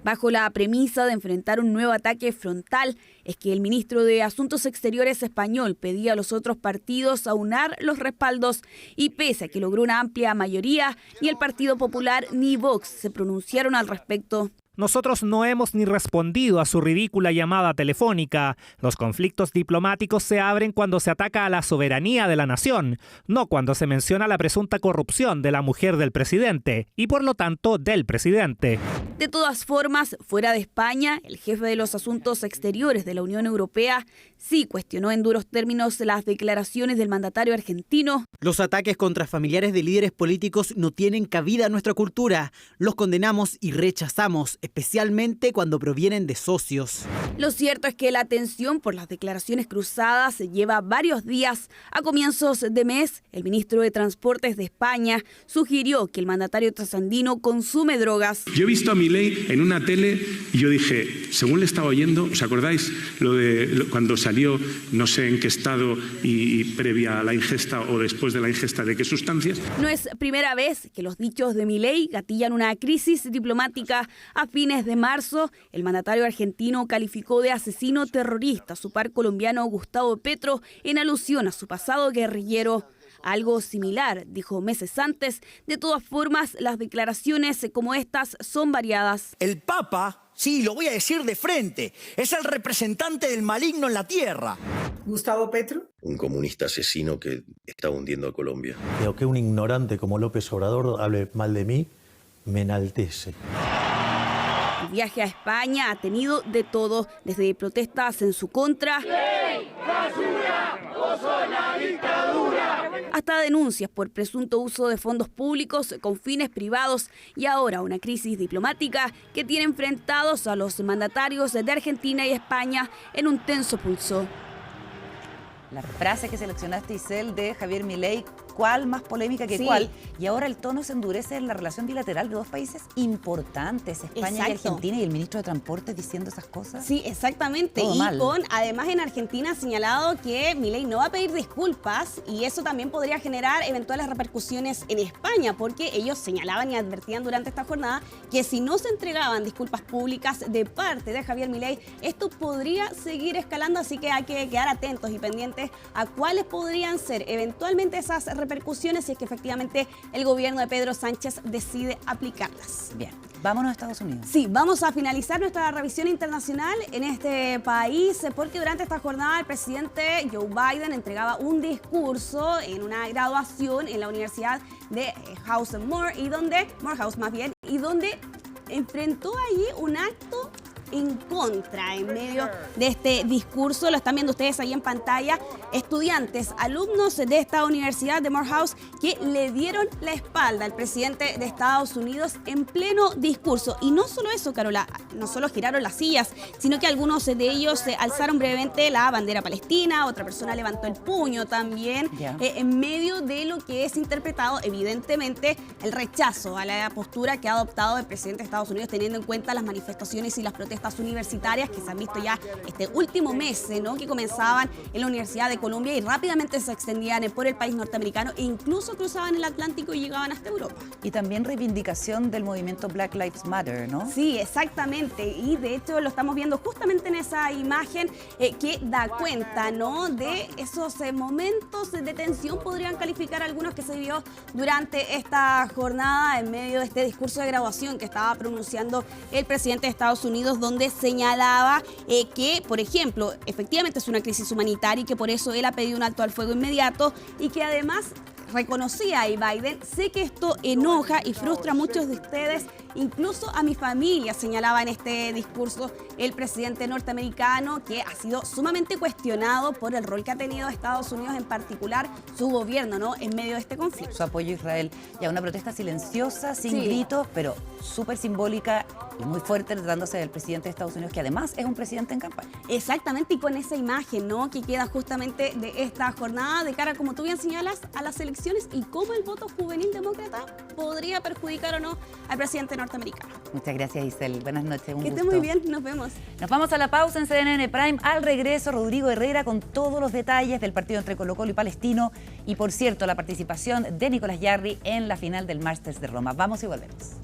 Bajo la premisa de enfrentar un nuevo ataque frontal, es que el ministro de Asuntos Exteriores español pedía a los otros partidos aunar los respaldos, y pese a que logró una amplia mayoría, ni el Partido Popular ni Vox se pronunciaron al respecto. Nosotros no hemos ni respondido a su ridícula llamada telefónica. Los conflictos diplomáticos se abren cuando se ataca a la soberanía de la nación, no cuando se menciona la presunta corrupción de la mujer del presidente y por lo tanto del presidente. De todas formas, fuera de España, el jefe de los asuntos exteriores de la Unión Europea sí cuestionó en duros términos las declaraciones del mandatario argentino. Los ataques contra familiares de líderes políticos no tienen cabida en nuestra cultura. Los condenamos y rechazamos, especialmente cuando provienen de socios. Lo cierto es que la tensión por las declaraciones cruzadas se lleva varios días. A comienzos de mes, el ministro de Transportes de España sugirió que el mandatario trasandino consume drogas. Yo he visto a Milei en una tele y yo dije, según le estaba oyendo, ¿os acordáis cuando salió, no sé en qué estado y previa a la ingesta o después de la ingesta de qué sustancias? No es primera vez que los dichos de Milei gatillan una crisis diplomática. A fines de marzo, el mandatario argentino calificó de asesino terrorista a su par colombiano Gustavo Petro en alusión a su pasado guerrillero. Algo similar, dijo meses antes. De todas formas, las declaraciones como estas son variadas. El Papa, sí, lo voy a decir de frente, es el representante del maligno en la tierra. ¿Gustavo Petro? Un comunista asesino que está hundiendo a Colombia. Creo que un ignorante como López Obrador hable mal de mí me enaltece. El viaje a España ha tenido de todo, desde protestas en su contra, ¡Ley, basura, oso, la dictadura!, hasta denuncias por presunto uso de fondos públicos con fines privados, y ahora una crisis diplomática que tiene enfrentados a los mandatarios de Argentina y España en un tenso pulso. La frase que seleccionaste, Isel, de Javier Milei, ¿cuál más polémica que sí, cuál? Y ahora el tono se endurece en la relación bilateral de dos países importantes, España y Argentina, y el ministro de Transporte diciendo esas cosas. Sí, exactamente. Todo y mal. Además en Argentina ha señalado que Milei no va a pedir disculpas, y eso también podría generar eventuales repercusiones en España, porque ellos señalaban y advertían durante esta jornada que si no se entregaban disculpas públicas de parte de Javier Milei, esto podría seguir escalando, así que hay que quedar atentos y pendientes a cuáles podrían ser eventualmente esas repercusiones si es que efectivamente el gobierno de Pedro Sánchez decide aplicarlas. Bien, vámonos a Estados Unidos. Sí, vamos a finalizar nuestra revisión internacional en este país, porque durante esta jornada el presidente Joe Biden entregaba un discurso en una graduación en la Universidad de Morehouse, y donde enfrentó allí un acto en contra en medio de este discurso. Lo están viendo ustedes ahí en pantalla. Estudiantes, alumnos de esta universidad de Morehouse que le dieron la espalda al presidente de Estados Unidos en pleno discurso. Y no solo eso, Carola, no solo giraron las sillas, sino que algunos de ellos alzaron brevemente la bandera palestina, otra persona levantó el puño también, en medio de lo que es interpretado evidentemente el rechazo a la postura que ha adoptado el presidente de Estados Unidos, teniendo en cuenta las manifestaciones y las protestas universitarias que se han visto ya este último mes, ¿no? Que comenzaban en la Universidad de Columbia y rápidamente se extendían por el país norteamericano e incluso cruzaban el Atlántico y llegaban hasta Europa. Y también reivindicación del movimiento Black Lives Matter, ¿no? Sí, exactamente. Y de hecho lo estamos viendo justamente en esa imagen que da cuenta, ¿no? De esos momentos de tensión, podrían calificar algunos, que se vio durante esta jornada en medio de este discurso de graduación que estaba pronunciando el presidente de Estados Unidos, donde señalaba que, por ejemplo, efectivamente es una crisis humanitaria y que por eso él ha pedido un alto al fuego inmediato y que además reconocía a Biden, sé que esto enoja y frustra a muchos de ustedes, incluso a mi familia, señalaba en este discurso el presidente norteamericano, que ha sido sumamente cuestionado por el rol que ha tenido Estados Unidos, en particular su gobierno, ¿no? En medio de este conflicto. Su apoyo a Israel. Y a una protesta silenciosa, sin gritos, pero súper simbólica y muy fuerte, tratándose del presidente de Estados Unidos, que además es un presidente en campaña. Exactamente, y con esa imagen, ¿no? Que queda justamente de esta jornada de cara, como tú bien señalas, a las elecciones y cómo el voto juvenil demócrata podría perjudicar o no al presidente norteamericano. Muchas gracias, Giselle. Buenas noches. Un gusto. Que esté muy bien. Nos vemos. Nos vamos a la pausa en CNN Prime. Al regreso, Rodrigo Herrera con todos los detalles del partido entre Colo-Colo y Palestino. Y, por cierto, la participación de Nicolás Jarry en la final del Masters de Roma. Vamos y volvemos.